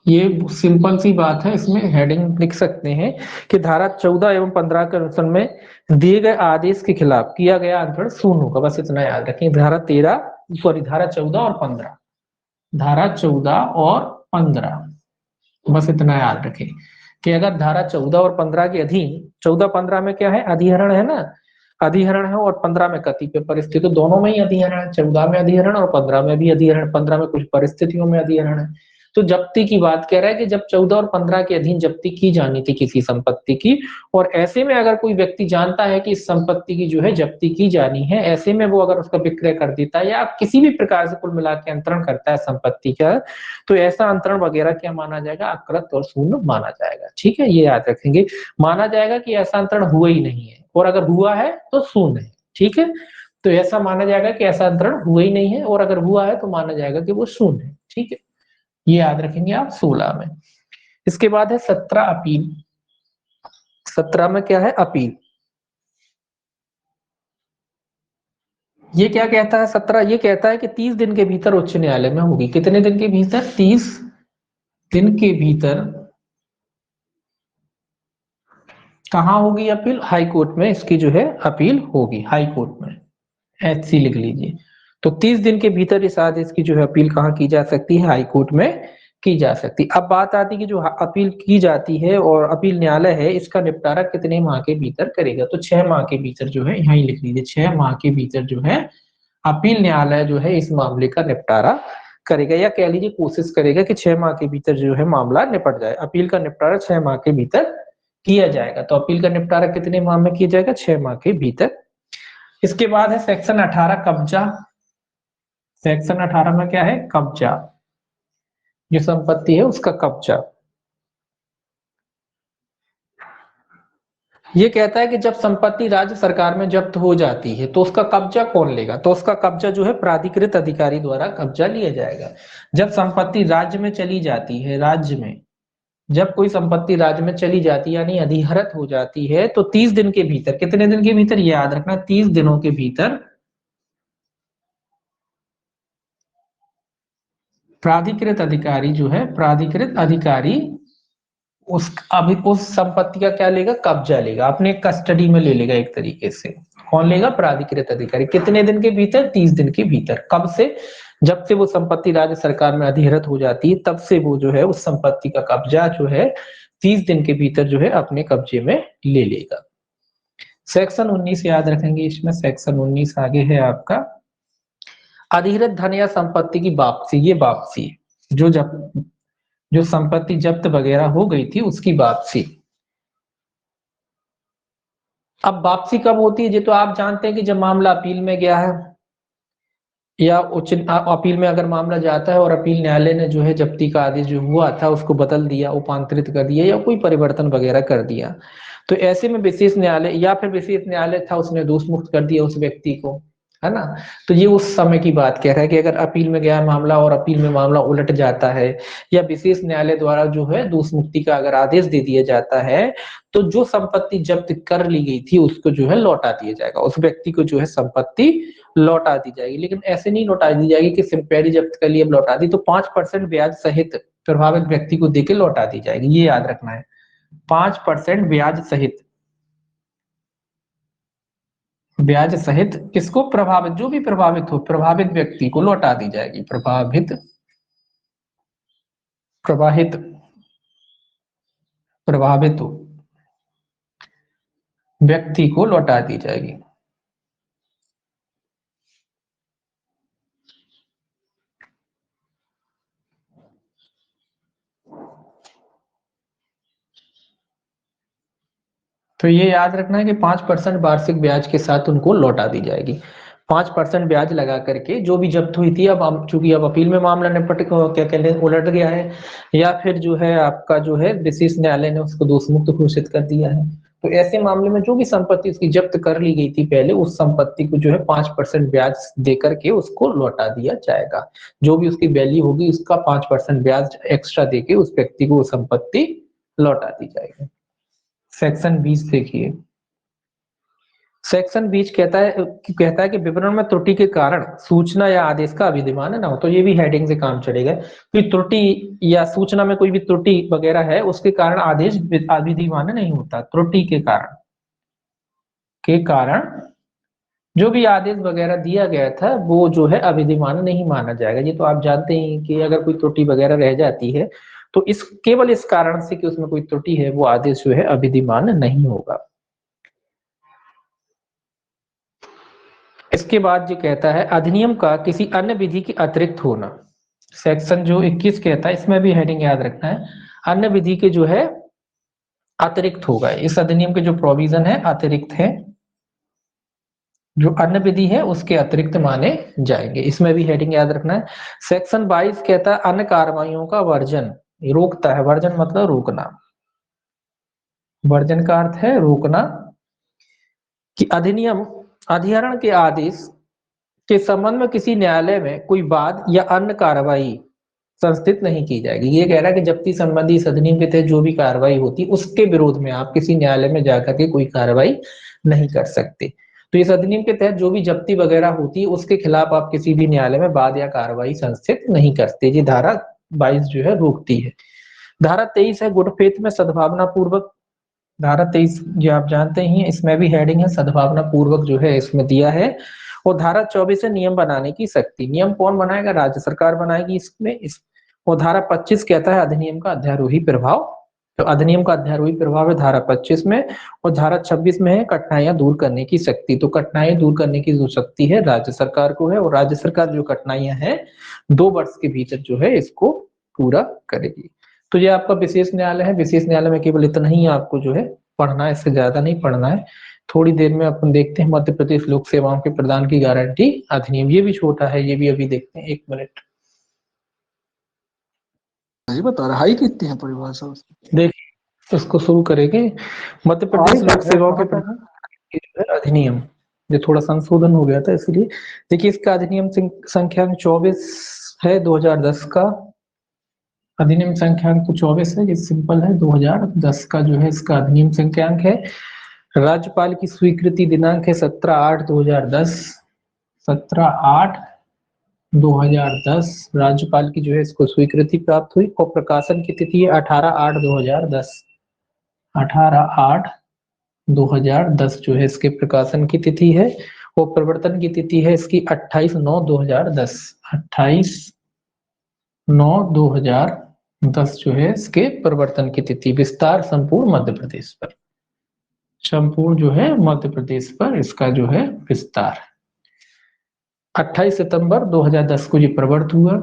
ये सिंपल सी बात है, इसमें हेडिंग लिख सकते हैं कि धारा 14 एवं 15 के अनुसार में दिए गए आदेश के खिलाफ किया गया अंतरण शून्य होगा। बस इतना याद रखें। धारा 13 सॉरी धारा 14 और 15, धारा 14 और 15, बस इतना याद रखें कि अगर धारा 14 और 15 के अधीन, 14-15 में क्या है, अधिहरण है ना, अधिहरण है, और 15 में कतिपय परिस्थिति, तो दोनों में ही अधिहरण है, 14 में अधिहरण और 15 में भी अधिहरण। 15 में कुछ परिस्थितियों में अधिहरण है। तो जब्ती की बात कह रहा है कि जब 14 और 15 के अधीन जब्ती की जानी थी किसी संपत्ति की, और ऐसे में अगर कोई व्यक्ति जानता है कि इस संपत्ति की जो है जब्ती की जानी है, ऐसे में वो अगर उसका विक्रय कर देता है या किसी भी प्रकार से कुल मिला के अंतरण करता है संपत्ति का, तो ऐसा अंतरण वगैरह क्या माना जाएगा, अकृत और शून्य माना जाएगा। ठीक है, ये याद रखेंगे। माना जाएगा कि ऐसा अंतरण हुआ ही नहीं है, और अगर हुआ है तो शून्य है। ठीक है, तो ऐसा माना जाएगा कि ऐसा अंतरण हुआ ही नहीं है, और अगर हुआ है तो माना जाएगा कि वो शून्य है। ठीक है, ये याद रखेंगे आप 16 में। इसके बाद है 17 अपील। 17 में क्या है, अपील। ये क्या कहता है 17, ये कहता है कि 30 दिन के भीतर उच्च न्यायालय में होगी। कितने दिन के भीतर, 30 दिन के भीतर कहाँ होगी अपील? हाई कोर्ट में इसकी जो है अपील होगी, हाई कोर्ट में, HC लिख लीजिए। तो 30 दिन के भीतर इस आदेश की जो है अपील कहाँ की जा सकती है? हाई कोर्ट में की जा सकती है। अब बात आती है कि जो अपील की जाती है और अपील न्यायालय है, इसका निपटारा कितने माह के भीतर करेगा? तो 6 माह के भीतर जो है, यहाँ ही लिख लीजिए, 6 माह के भीतर जो है अपील न्यायालय जो है इस मामले का निपटारा करेगा, या कह लीजिए कोशिश करेगा कि 6 माह के भीतर जो है मामला निपट जाए। अपील का निपटारा 6 माह के भीतर किया जाएगा। तो अपील का निपटारा कितने माह में किया जाएगा? 6 माह के भीतर। इसके बाद है सेक्शन 18 कब्जा। सेक्शन 18 में क्या है? कब्जा, जो संपत्ति है उसका कब्जा। ये कहता है कि जब संपत्ति राज्य सरकार में जब्त हो जाती है तो उसका कब्जा कौन लेगा? तो उसका कब्जा जो है प्राधिकृत अधिकारी द्वारा कब्जा लिया जाएगा। जब संपत्ति राज्य में चली जाती है, राज्य में जब कोई संपत्ति राज्य में चली जाती है यानी अधिहरत हो जाती है, तो 30 दिन के भीतर, कितने दिन के भीतर? ये याद रखना, 30 दिनों के भीतर प्राधिकृत अधिकारी जो है, प्राधिकृत अधिकारी उस संपत्ति का क्या लेगा? कब्जा लेगा, अपने कस्टडी में ले लेगा एक तरीके से। कौन लेगा? प्राधिकृत अधिकारी। कितने दिन के भीतर? 30 दिन के भीतर। कब से? जब से वो संपत्ति राज्य सरकार में अधिहरत हो जाती है, तब से वो जो है उस संपत्ति का कब्जा जो है 30 दिन के भीतर जो है अपने कब्जे में ले लेगा। सेक्शन 19 याद रखेंगे, इसमें सेक्शन 19 आगे है आपका, अधिहृत धन या संपत्ति की वापसी। ये वापसी जो संपत्ति जब्त वगैरह हो गई थी उसकी वापसी। अब वापसी कब होती है? ये तो आप जानते हैं कि जब मामला अपील में गया है, या उच्च अपील में अगर मामला जाता है और अपील न्यायालय ने जो है जब्ती का आदेश जो हुआ था उसको बदल दिया, उपांतरित कर दिया, या कोई परिवर्तन वगैरह कर दिया, तो ऐसे में विशेष न्यायालय या फिर विशेष न्यायालय था उसने दोष मुक्त कर दिया उस व्यक्ति को, है ना। तो ये उस समय की बात कह रहा है कि अगर अपील में गया मामला और अपील में मामला उलट जाता है, या विशेष न्यायालय द्वारा जो है दोष मुक्ति का अगर आदेश दे दिया जाता है, तो जो संपत्ति जब्त कर ली गई थी उसको जो है लौटा दिया जाएगा, उस व्यक्ति को जो है संपत्ति लौटा दी जाएगी। लेकिन ऐसे नहीं लौटा दी जाएगी कि पहले जब्त कर लिए अब लौटा दी, तो 5% ब्याज सहित प्रभावित व्यक्ति को देके लौटा दी जाएगी, ये याद रखना है। 5% ब्याज सहित, ब्याज सहित किसको? प्रभावित, जो भी प्रभावित हो, प्रभावित व्यक्ति को लौटा दी जाएगी। प्रभावित, प्रवाहित, प्रभावित व्यक्ति को लौटा दी जाएगी। तो ये याद रखना है कि 5% वार्षिक ब्याज के साथ उनको लौटा दी जाएगी। 5% ब्याज लगा करके जो भी जब्त हुई थी, अब चूंकि अब अपील में मामला निपट क्या कहते हैं उलट गया है, या फिर जो है आपका जो है विशेष न्यायालय ने उसको दोष मुक्त घोषित कर दिया है, तो ऐसे मामले में जो भी संपत्ति उसकी जब्त कर ली गई थी पहले, उस संपत्ति को जो है 5% ब्याज दे करके उसको लौटा दिया जाएगा। जो भी उसकी वैल्यू होगी उसका 5% ब्याज एक्स्ट्रा देके उस व्यक्ति को वो संपत्ति लौटा दी जाएगी। सेक्शन 20 देखिए, सेक्शन 20 कहता है कि विवरण में त्रुटि के कारण सूचना या आदेश का अविधिमान ना हो। तो ये भी हेडिंग से काम चलेगा, कोई त्रुटि या सूचना में कोई भी त्रुटि वगैरह है उसके कारण आदेश अविधिमान नहीं होता। त्रुटि के कारण जो भी आदेश वगैरह दिया गया था वो जो है अविधिमान नहीं माना जाएगा। ये तो आप जानते हैं कि अगर कोई त्रुटि वगैरह रह जाती है तो इस केवल इस कारण से कि उसमें कोई त्रुटि है, वो आदेश जो है अविधिमान नहीं होगा। इसके बाद जो कहता है अधिनियम का किसी अन्य विधि के अतिरिक्त होना। सेक्शन जो 21 कहता है, इसमें भी हेडिंग याद रखना है, अन्य विधि के जो है अतिरिक्त होगा। इस अधिनियम के जो प्रोविजन है अतिरिक्त है, जो अन्य विधि है उसके अतिरिक्त माने जाएंगे। इसमें भी हेडिंग याद रखना है। सेक्शन 22 कहता है अन्य कार्रवाइयों का वर्जन, रोकता है। वर्जन मतलब रोकना, वर्जन का अर्थ है रोकना, कि अधिनियम अधिहरण के आदेश के संबंध में किसी न्यायालय में कोई वाद या अन्य कार्रवाई संस्थित नहीं की जाएगी। ये कह रहा है कि जब्ती संबंधी इस अधिनियम के तहत जो भी कार्रवाई होती है उसके विरोध में आप किसी न्यायालय में जाकर के कोई कार्रवाई नहीं कर सकते। तो इस अधिनियम के तहत जो भी जब्ती वगैरह होती है उसके खिलाफ आप किसी भी न्यायालय में वाद या कार्रवाई संस्थित नहीं करते। ये धारा 22 जो है रोकती है। धारा 23 है गुड फेथ में सद्भावना पूर्वक, धारा 23 जो आप जानते ही हैं, इसमें भी हेडिंग है सद्भावना पूर्वक जो है इसमें दिया है। और धारा 24 है नियम बनाने की शक्ति, नियम कौन बनाएगा, राज्य सरकार बनाएगी इसमें और धारा 25 कहता है अधिनियम का अध्यारोही प्रभाव, तो अधिनियम का अध्यारोही प्रभाव है धारा 25 में। और धारा 26 में है कठिनाइयां दूर करने की शक्ति, तो कठिनाइयां दूर करने की जो शक्ति है राज्य सरकार को है, और राज्य सरकार जो कठिनाइयां हैं 2 वर्ष के भीतर जो है इसको पूरा करेगी। तो ये आपका विशेष न्यायालय है, विशेष न्यायालय में केवल इतना ही आपको जो है पढ़ना है, इससे ज्यादा नहीं पढ़ना है। थोड़ी देर में अपन देखते हैं मध्य प्रदेश लोक सेवाओं के प्रदान की गारंटी अधिनियम, ये भी छोटा है, ये भी अभी देखते हैं, 1 मिनट बता रहा हाई कितनी है परिभाषा उसकी? देखिए इसको शुरू करेंगे। मध्य प्रदेश लोक सेवाओं के प्रदान की जो है अधिनियम, ये थोड़ा संशोधन हो गया था इसलिए। देखिए इसका अधिनियम संख्या 24 है 2010 का, अधिनियम संख्याक 24 है, ये सिंपल है, 2010 का जो है इसका अधिनियम संख्यांक है। राज्यपाल की स्वीकृति दिनांक है 17/8/2010, 17/8/2010 राज्यपाल की जो है इसको स्वीकृति प्राप्त हुई, और प्रकाशन की तिथि है 18/8/2010, 18/8/2010 जो है इसके प्रकाशन की तिथि है, और प्रवर्तन की तिथि है इसकी 28/9/2010, 28/9/2010 जो है इसके प्रवर्तन की तिथि। विस्तार संपूर्ण मध्य प्रदेश पर, संपूर्ण जो है मध्य प्रदेश पर इसका जो है विस्तार। 28 सितंबर 2010 को ये प्रवर्त हुआ,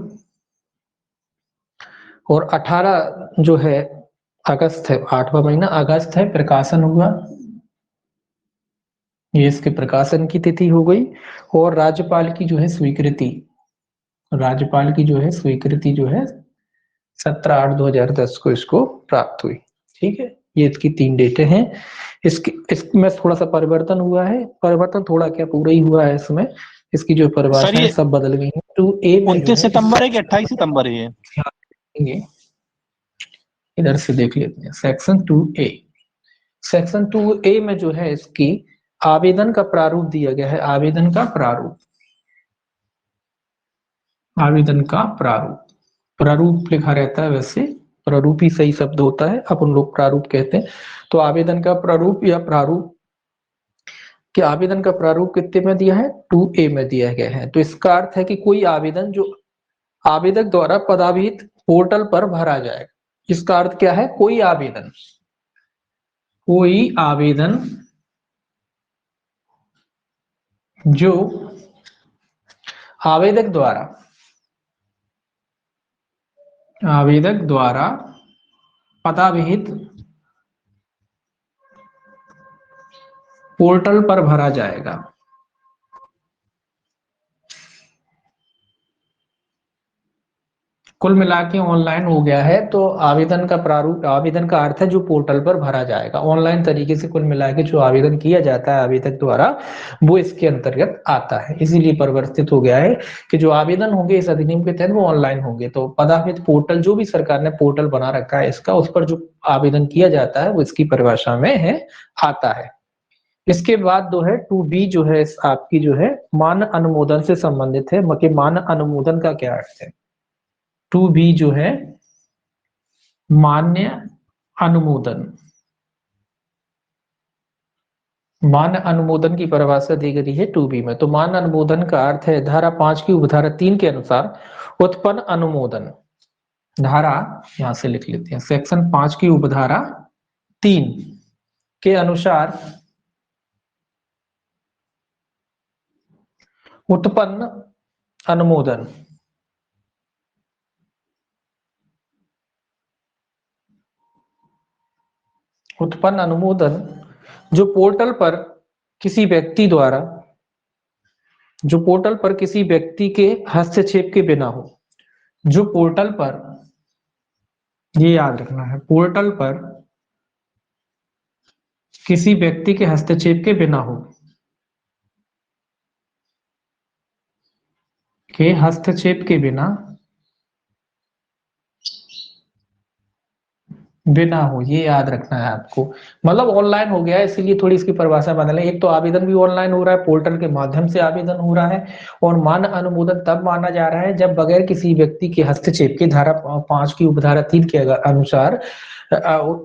और 18 जो है अगस्त है, 8वां महीना अगस्त है, प्रकाशन हुआ, ये इसके प्रकाशन की तिथि हो गई। और राज्यपाल की जो है स्वीकृति, राज्यपाल की जो है स्वीकृति जो है 17/8/2010 को इसको प्राप्त हुई। ठीक है, ये इसकी 3 डेटें हैं। इसमें थोड़ा सा परिवर्तन हुआ है, परिवर्तन थोड़ा क्या पूरा ही हुआ है इसमें, इसकी जो परिभाषाएं सब बदल गई हैं। 2A में 29 सितंबर है कि 28 सितंबर है? इधर से देख लेते हैं सेक्शन 2A, सेक्शन 2A में जो है इसकी आवेदन का प्रारूप दिया गया है, आवेदन का प्रारूप, आवेदन का प्रारूप, प्रारूप लिखा रहता है, वैसे प्रारूप ही सही शब्द होता है, अपन लोग प्रारूप कहते हैं। तो आवेदन का प्रारूप या प्रारूप, कि आवेदन का प्रारूप कितने में दिया है, 2A में दिया गया है। तो इसका अर्थ है कि कोई आवेदन जो आवेदक द्वारा पदाभिहित पोर्टल पर भरा जाएगा, इसका अर्थ क्या है, कोई आवेदन, कोई आवेदन जो आवेदक द्वारा पदाभिहित पोर्टल पर भरा जाएगा। कुल मिला के ऑनलाइन हो गया है, तो आवेदन का प्रारूप, आवेदन का अर्थ है जो पोर्टल पर भरा जाएगा, ऑनलाइन तरीके से कुल मिला के जो आवेदन किया जाता है आवेदक द्वारा, वो इसके अंतर्गत आता है। इसीलिए परिवर्तित हो गया है कि जो आवेदन होंगे इस अधिनियम के तहत वो ऑनलाइन होंगे। तो पदाभिहित पोर्टल, जो भी सरकार ने पोर्टल बना रखा है इसका, उस पर जो आवेदन किया जाता है वो इसकी परिभाषा में है, आता है। इसके बाद जो है 2B जो है आपकी जो है मान्य अनुमोदन से संबंधित है। मान्य अनुमोदन का क्या अर्थ है, 2B जो है मान्य अनुमोदन, मान्य अनुमोदन की परिभाषा दी गई है 2B में। तो मान्य अनुमोदन का अर्थ है धारा 5 की उपधारा 3 के अनुसार उत्पन्न अनुमोदन, धारा यहां से लिख लेते हैं, सेक्शन 5 की उपधारा 3 के अनुसार उत्पन्न अनुमोदन, उत्पन्न अनुमोदन जो पोर्टल पर किसी व्यक्ति द्वारा, जो पोर्टल पर किसी व्यक्ति के हस्तक्षेप के बिना हो, जो पोर्टल पर, ये याद रखना है, पोर्टल पर किसी व्यक्ति के हस्तक्षेप के बिना हो, के हस्तक्षेप के बिना बिना हो, ये याद रखना है आपको। मतलब ऑनलाइन हो गया है इसीलिए थोड़ी इसकी परिभाषा बदल है। एक तो आवेदन भी ऑनलाइन हो रहा है, पोर्टल के माध्यम से आवेदन हो रहा है, और मान्य अनुमोदन तब माना जा रहा है जब बगैर किसी व्यक्ति के हस्तक्षेप के धारा 5 की उपधारा 3 के अनुसार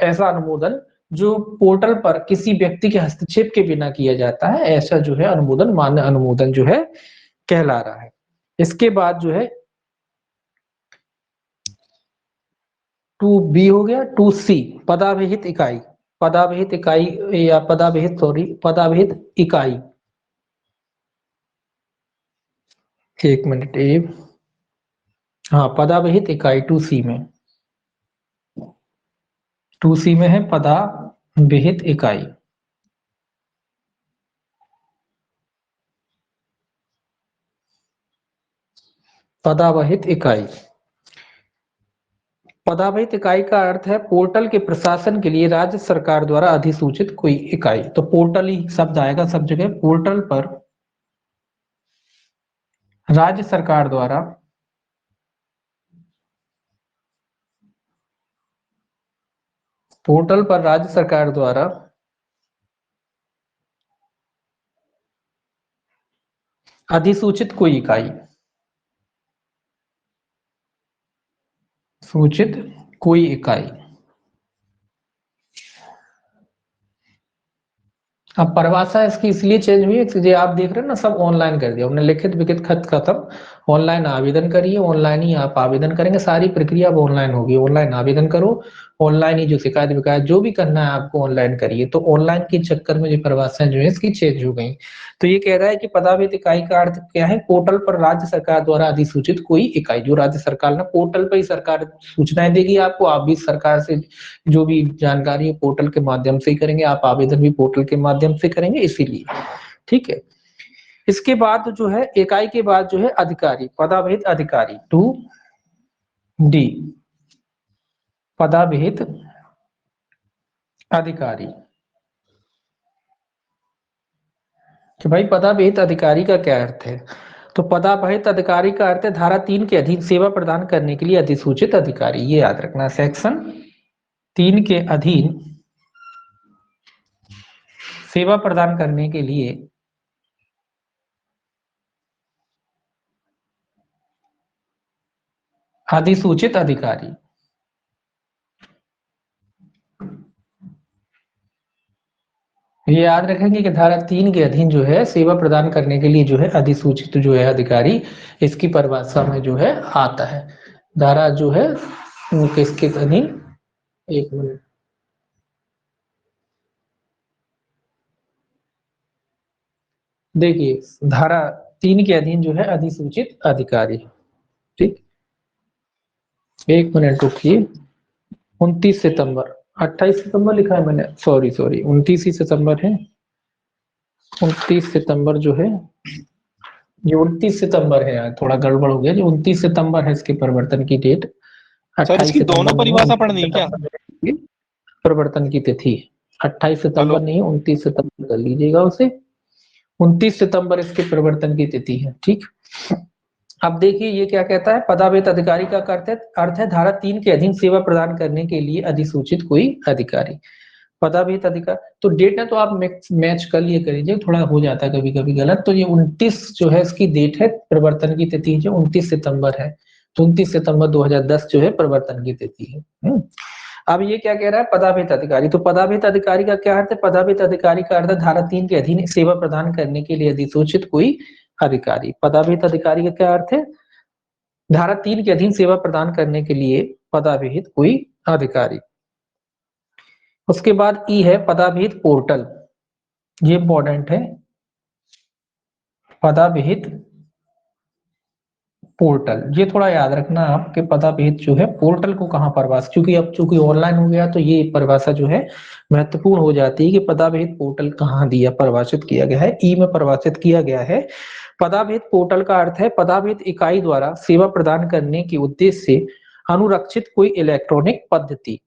ऐसा अनुमोदन जो पोर्टल पर किसी व्यक्ति के हस्तक्षेप के बिना किया जाता है, ऐसा जो है अनुमोदन मान्य अनुमोदन जो है कहला रहा है। इसके बाद जो है 2B हो गया। 2C पदाभिहित इकाई, पदाभिहित इकाई या पदाभिहित सॉरी पदाभिहित इकाई, एक मिनट हाँ पदाभिहित इकाई 2C में, 2C में है पदाभिहित इकाई। पदावहित इकाई, पदावहित इकाई का अर्थ है पोर्टल के प्रशासन के लिए राज्य सरकार द्वारा अधिसूचित कोई इकाई। तो पोर्टल ही शब्द आएगा सब जगह। पोर्टल पर राज्य सरकार द्वारा पोर्टल पर राज्य सरकार द्वारा अधिसूचित कोई इकाई, सूचित कोई इकाई। अब परिभाषा इसकी इसलिए चेंज हुई है कि आप देख रहे हैं ना, सब ऑनलाइन कर दिया उन्होंने, लिखित विखित खत खत्म, ऑनलाइन आवेदन करिए, ऑनलाइन ही आप आवेदन करेंगे, सारी प्रक्रिया अब ऑनलाइन होगी। ऑनलाइन आवेदन करो, ऑनलाइन ही जो शिकायत विकायत जो भी करना है आपको ऑनलाइन करिए। तो ऑनलाइन के चक्कर में जो परिभाषाएं जो है इसकी चेंज हो गई। तो ये कह रहा है कि पदाभिहित इकाई का अर्थ क्या है, पोर्टल पर राज्य सरकार द्वारा अधिसूचित कोई इकाई, जो राज्य सरकार ने पोर्टल पर ही सरकार सूचनाएं देगी आपको, आप भी सरकार से जो भी जानकारी है पोर्टल के माध्यम से ही करेंगे, आप आवेदन भी पोर्टल के माध्यम से करेंगे, इसीलिए ठीक है। इसके बाद जो है इकाई के बाद जो है अधिकारी, पदाभिहित अधिकारी 2D पदाभिहित अधिकारी। कि भाई पदाभिहित अधिकारी का क्या अर्थ है, तो पदाभिहित अधिकारी का अर्थ है धारा 3 के अधीन सेवा प्रदान करने के लिए अधिसूचित अधिकारी। ये याद रखना, सेक्शन 3 के अधीन सेवा प्रदान करने के लिए अधिसूचित अधिकारी। ये याद रखेंगे कि धारा 3 के अधीन जो है सेवा प्रदान करने के लिए जो है अधिसूचित जो है अधिकारी, इसकी परिभाषा में जो है आता है। धारा जो है वो किसके अधीन, एक मिनट, देखिए धारा 3 के अधीन जो है अधिसूचित अधिकारी। ठीक, एक मिनट रुकिए। 29 सितंबर, 28 सितंबर लिखा है मैंने, सॉरी 29 ही सितंबर है। 29 सितंबर जो है, ये 29 सितंबर है यार, थोड़ा गड़बड़ हो गया। जो 29 सितंबर है इसके परिवर्तन की डेट, सर 28 इसकी दोनों सितंबर नहीं है, परिभाषा 29 पढ़नी है क्या? सितंबर है परिवर्तन की तिथि। 28 हेलो, सितंबर नहीं है, 29 सितंबर कर लीजिएगा उसे। 29 सितंबर इसके परिवर्तन की तिथि है। ठीक, अब देखिए ये क्या कहता है, पदाभिहित अधिकारी का अर्थ है धारा 3 के अधीन सेवा प्रदान करने के लिए अधिसूचित कोई अधिकारी। पदाभिहित अधिकार, तो डेट है तो आप मैच कर लिए करीजिए, थोड़ा हो जाता है कभी कभी गलत। तो ये 29 जो है इसकी डेट है, परिवर्तन की तिथि जो 29 सितंबर है, तो 29 सितंबर 2010 जो है परिवर्तन की तिथि है। अब ये क्या कह रहा है, पदाभिहित अधिकारी, तो पदाभिहित अधिकारी का क्या अर्थ है, पदाभिहित अधिकारी का अर्थ है धारा 3 के अधीन सेवा प्रदान करने के लिए अधिसूचित कोई अधिकारी। पदाभिहित अधिकारी का क्या अर्थ है, धारा 3 के अधीन सेवा प्रदान करने के लिए पदाभिहित कोई अधिकारी। उसके बाद ई है पदाभिहित पोर्टल, ये इंपॉर्टेंट है, पदाभिहित पोर्टल। ये थोड़ा याद रखना आपके, पदाभिहित जो है पोर्टल को कहाँ परिभाषा, क्योंकि अब चूंकि ऑनलाइन हो गया तो ये परिभाषा जो है महत्वपूर्ण हो जाती है कि पदाभिहित पोर्टल कहाँ दिया परिभाषित किया गया है। ई में परिभाषित किया गया है। पदाभिहित पोर्टल का अर्थ है पदाभिहित इकाई द्वारा सेवा प्रदान करने के उद्देश्य से अनुरक्षित कोई इलेक्ट्रॉनिक पद्धति।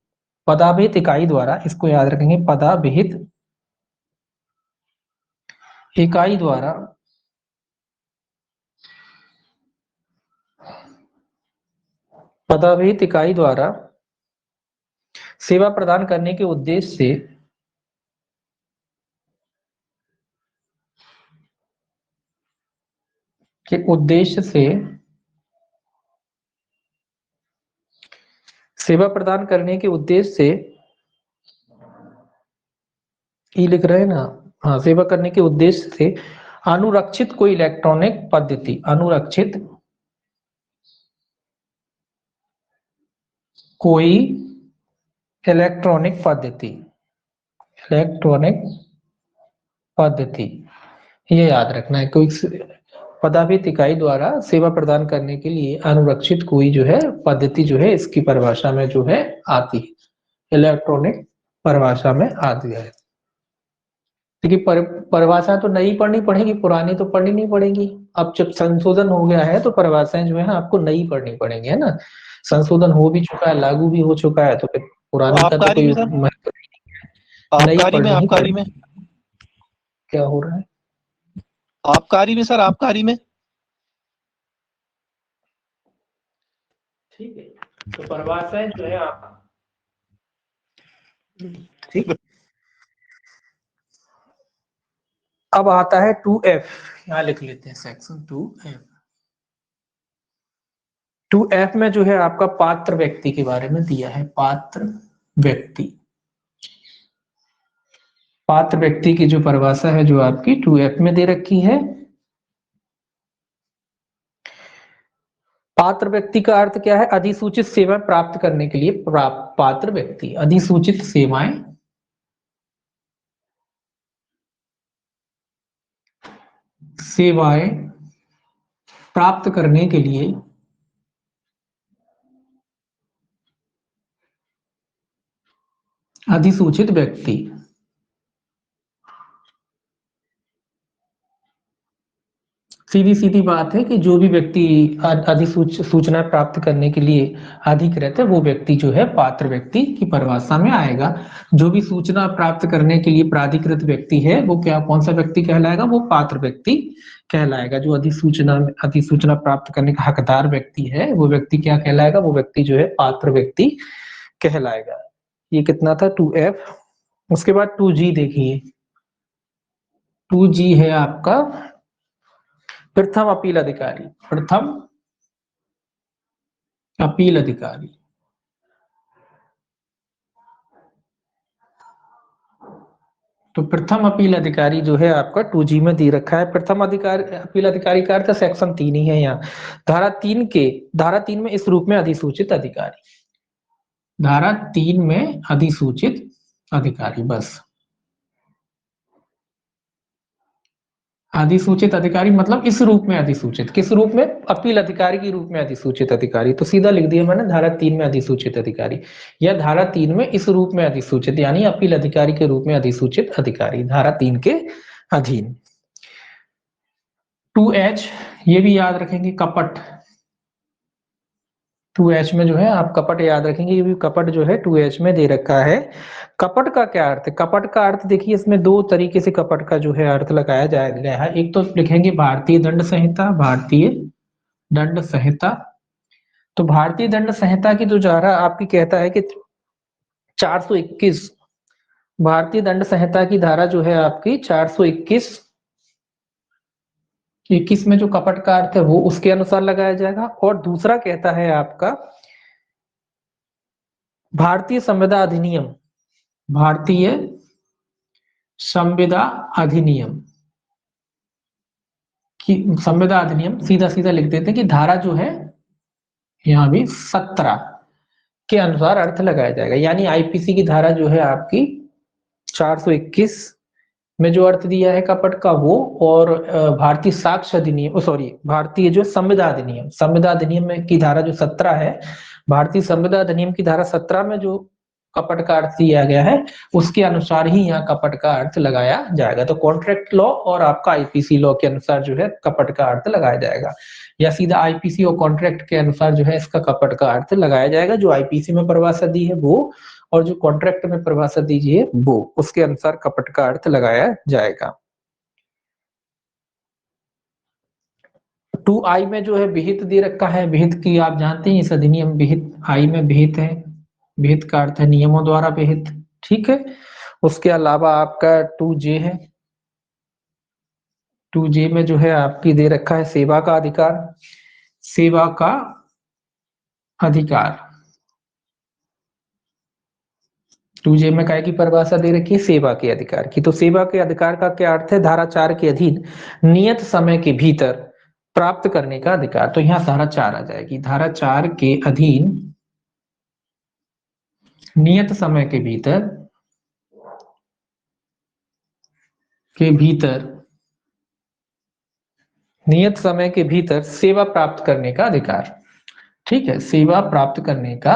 पदाभिहित इकाई द्वारा, इसको याद रखेंगे, पदाभिहित इकाई द्वारा पदाभिहित इकाई द्वारा सेवा प्रदान करने के उद्देश्य से सेवा प्रदान करने के उद्देश्य से ये लिख रहे हैं ना, हाँ, सेवा करने के उद्देश्य से अनुरक्षित कोई इलेक्ट्रॉनिक पद्धति, अनुरक्षित कोई इलेक्ट्रॉनिक पद्धति, ये याद रखना है। कोई पदाभित इकाई द्वारा सेवा प्रदान करने के लिए अनुरक्षित कोई जो है पद्धति जो है इसकी परिभाषा में जो है आती है, इलेक्ट्रॉनिक परिभाषा में आती है। देखिए परिभाषा तो नई पढ़नी पड़ेगी, पुरानी तो पढ़नी नहीं पड़ेगी। अब जब संशोधन हो गया है तो परिभाषाएं जो है आपको नई पढ़नी पड़ेंगी, है ना। संशोधन हो भी चुका है, लागू भी हो चुका है, तो फिर पुरानी का तो कोई महत्व नहीं। आबकारी में क्या हो रहा है? आबकारी में सर, आबकारी में ठीक है, तो परिभाषाएं जो है आप ठीक। अब आता है 2F, यहाँ लिख लेते हैं सेक्शन 2F। 2F में जो है आपका पात्र व्यक्ति के बारे में दिया है। पात्र व्यक्ति की जो परिभाषा है जो आपकी 2F में दे रखी है। पात्र व्यक्ति का अर्थ क्या है? अधिसूचित सेवाएं प्राप्त करने के लिए पात्र व्यक्ति, अधिसूचित सेवाएं प्राप्त करने के लिए अधिसूचित व्यक्ति। सीधी सीधी बात है कि जो भी व्यक्ति सूचना प्राप्त करने के लिए अधिकृत है वो व्यक्ति जो है पात्र व्यक्ति की परिभाषा में आएगा। जो भी सूचना प्राप्त करने के लिए प्राधिकृत व्यक्ति है वो कौन सा व्यक्ति कहलाएगा? वो पात्र व्यक्ति कहलाएगा। जो अधिसूचना प्राप्त करने का हकदार व्यक्ति है वो व्यक्ति क्या कहलाएगा? वो व्यक्ति जो है पात्र व्यक्ति कहलाएगा। ये कितना था? 2F। उसके बाद 2G देखिए। 2G है आपका प्रथम अपील अधिकारी। तो प्रथम अपील अधिकारी जो है आपका 2G में दे रखा है। प्रथम अपील अधिकारी का अर्थ सेक्शन 3 ही है यहाँ। धारा 3 में इस रूप में अधिसूचित अधिकारी। धारा 3 में अधिसूचित अधिकारी, बस। अधिसूचित अधिकारी मतलब इस रूप में अधिसूचित। किस रूप में? अपील अधिकारी के रूप में अधिसूचित अधिकारी। तो सीधा लिख दिया मैंने धारा 3 में अधिसूचित अधिकारी, या धारा 3 में इस रूप में अधिसूचित, यानी अपील अधिकारी के रूप में अधिसूचित अधिकारी, धारा 3 के अधीन। 2H ये भी याद रखेंगे, कपट। 2H में जो है आप कपट याद रखेंगे। ये भी कपट जो है 2H में दे रखा है। कपट का क्या अर्थ है? कपट का अर्थ देखिए, इसमें दो तरीके से कपट का जो है अर्थ लगाया गया है। एक तो लिखेंगे भारतीय दंड संहिता, भारतीय दंड संहिता। तो भारतीय दंड संहिता की जो धारा आपकी कहता है कि 421, भारतीय दंड संहिता की धारा जो है आपकी 421 में जो कपट का अर्थ है वो उसके अनुसार लगाया जाएगा। और दूसरा कहता है आपका भारतीय संविदा अधिनियम, भारतीय संविदा अधिनियम की, संविदा अधिनियम सीधा सीधा लिख देते हैं कि धारा जो है यहां भी 17 के अनुसार अर्थ लगाया जाएगा। यानी आईपीसी की धारा जो है आपकी 421 में जो अर्थ दिया है कपट का वो, और भारतीय साक्ष्य अधिनियम, भारतीय जो संविदा अधिनियम में की धारा जो 17 है, भारतीय संविदा अधिनियम की धारा 17 में जो कपट का अर्थ दिया गया है उसके अनुसार ही यहाँ कपट का अर्थ लगाया जाएगा। तो कॉन्ट्रैक्ट लॉ और आपका आईपीसी लॉ के अनुसार जो है कपट का अर्थ लगाया जाएगा, या सीधा आईपीसी और कॉन्ट्रैक्ट के अनुसार जो है इसका कपट का अर्थ लगाया जाएगा। जो आईपीसी में परिभाषा दी है वो, और जो कॉन्ट्रैक्ट में परिभाषा दीजिए वो, उसके अनुसार कपट का अर्थ लगाया जाएगा। 2I में जो है विहित दे रखा है। विहित की आप जानते हैं इस अधिनियम, विहित I में विहित है। विहित का अर्थ है नियमों द्वारा विहित, ठीक है। उसके अलावा आपका 2J है, 2J में जो है आपकी दे रखा है सेवा का अधिकार, सेवा का अधिकार। 2J में काय की परिभाषा दे रखी है, सेवा के अधिकार की। तो सेवा के अधिकार का क्या अर्थ है, धारा 4 के अधीन नियत समय के भीतर प्राप्त करने का अधिकार। तो यहाँ धारा 4 आ जाएगी, धारा 4 के अधीन नियत समय के भीतर नियत समय के भीतर सेवा प्राप्त करने का अधिकार, ठीक है, सेवा प्राप्त करने का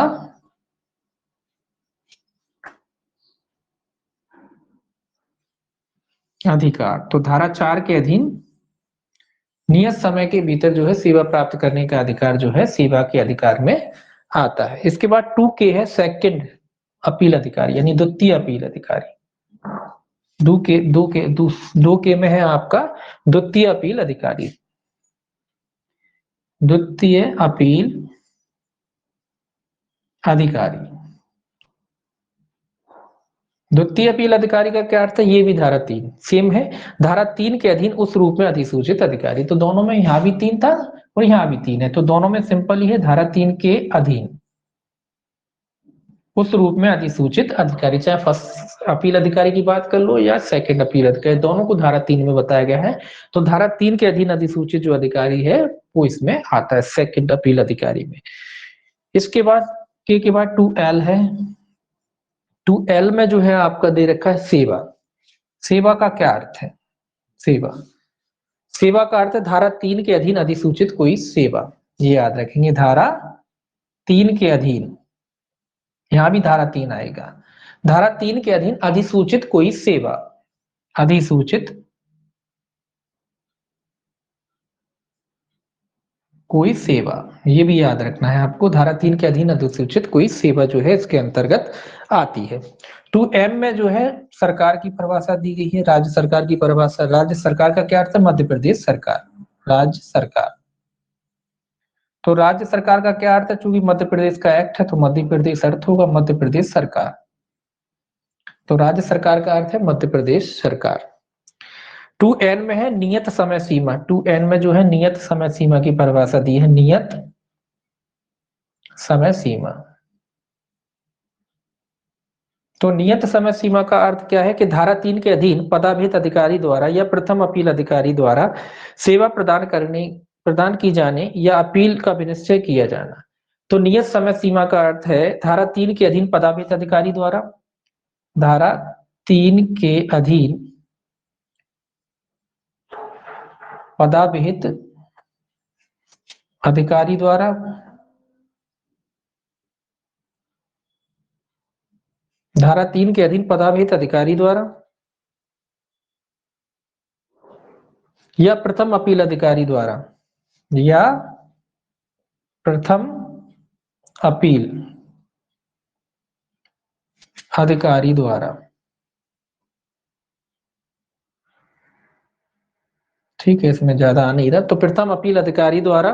अधिकार। तो धारा 4 के अधीन नियत समय के भीतर जो है सेवा प्राप्त करने का अधिकार जो है सेवा के अधिकार में आता है। इसके बाद 2K है सेकंड अपील अधिकारी, यानी द्वितीय अपील अधिकारी। 2K में है आपका द्वितीय अपील अधिकारी, द्वितीय अपील अधिकारी। द्वितीय अपील अधिकारी का क्या अर्थ है, ये भी धारा 3 सेम है। धारा 3 के अधीन उस रूप में अधिसूचित अधिकारी, तो दोनों में यहां भी 3 था और यहां भी 3 है, तो दोनों में सिंपल ही है, धारा 3 के अधीन उस रूप में अधिसूचित अधिकारी, चाहे फर्स्ट अपील अधिकारी की बात कर लो या सेकंड अपील अधिकारी, दोनों को धारा 3 में बताया गया है। तो धारा 3 के अधीन अधिसूचित जो अधिकारी है वो इसमें आता है, सेकंड अपील अधिकारी में। इसके बाद के बाद 2L है, 2L में जो है आपका दे रखा है सेवा। सेवा का क्या अर्थ है, सेवा का अर्थ है धारा 3 के अधीन अधिसूचित कोई सेवा, ये याद रखेंगे, धारा 3 के अधीन, यहां भी धारा 3 आएगा, धारा 3 के अधीन अधिसूचित कोई सेवा, अधिसूचित कोई सेवा, ये भी याद रखना है आपको, धारा 3 के अधीन अधिसूचित कोई सेवा जो है इसके अंतर्गत आती है। 2M में जो है सरकार की परिभाषा दी गई है, राज्य सरकार की परिभाषा। राज्य सरकार का क्या अर्थ है, मध्य प्रदेश सरकार, राज्य सरकार। तो राज्य सरकार का क्या अर्थ है, चूंकि मध्य प्रदेश का एक्ट है तो मध्य प्रदेश अर्थ होगा मध्य प्रदेश सरकार। तो राज्य सरकार का अर्थ है मध्य प्रदेश सरकार। 2N में है नियत समय सीमा, 2N में जो है नियत समय सीमा की परिभाषा दी है, नियत समय सीमा। तो नियत समय सीमा का अर्थ क्या है कि धारा 3 के अधीन पदाभिहित अधिकारी द्वारा या प्रथम अपील अधिकारी द्वारा सेवा प्रदान की जाने या अपील का विनिश्चय किया जाना। तो नियत समय सीमा का अर्थ है धारा 3 के अधीन पदाभिहित अधिकारी द्वारा, धारा 3 के अधीन पदाभिहित अधिकारी द्वारा धारा 3 के अधीन पदाभिहित अधिकारी द्वारा या प्रथम अपील अधिकारी द्वारा, या प्रथम अपील अधिकारी द्वारा, ठीक है, इसमें ज्यादा आ नहीं रहा। तो प्रथम अपील अधिकारी द्वारा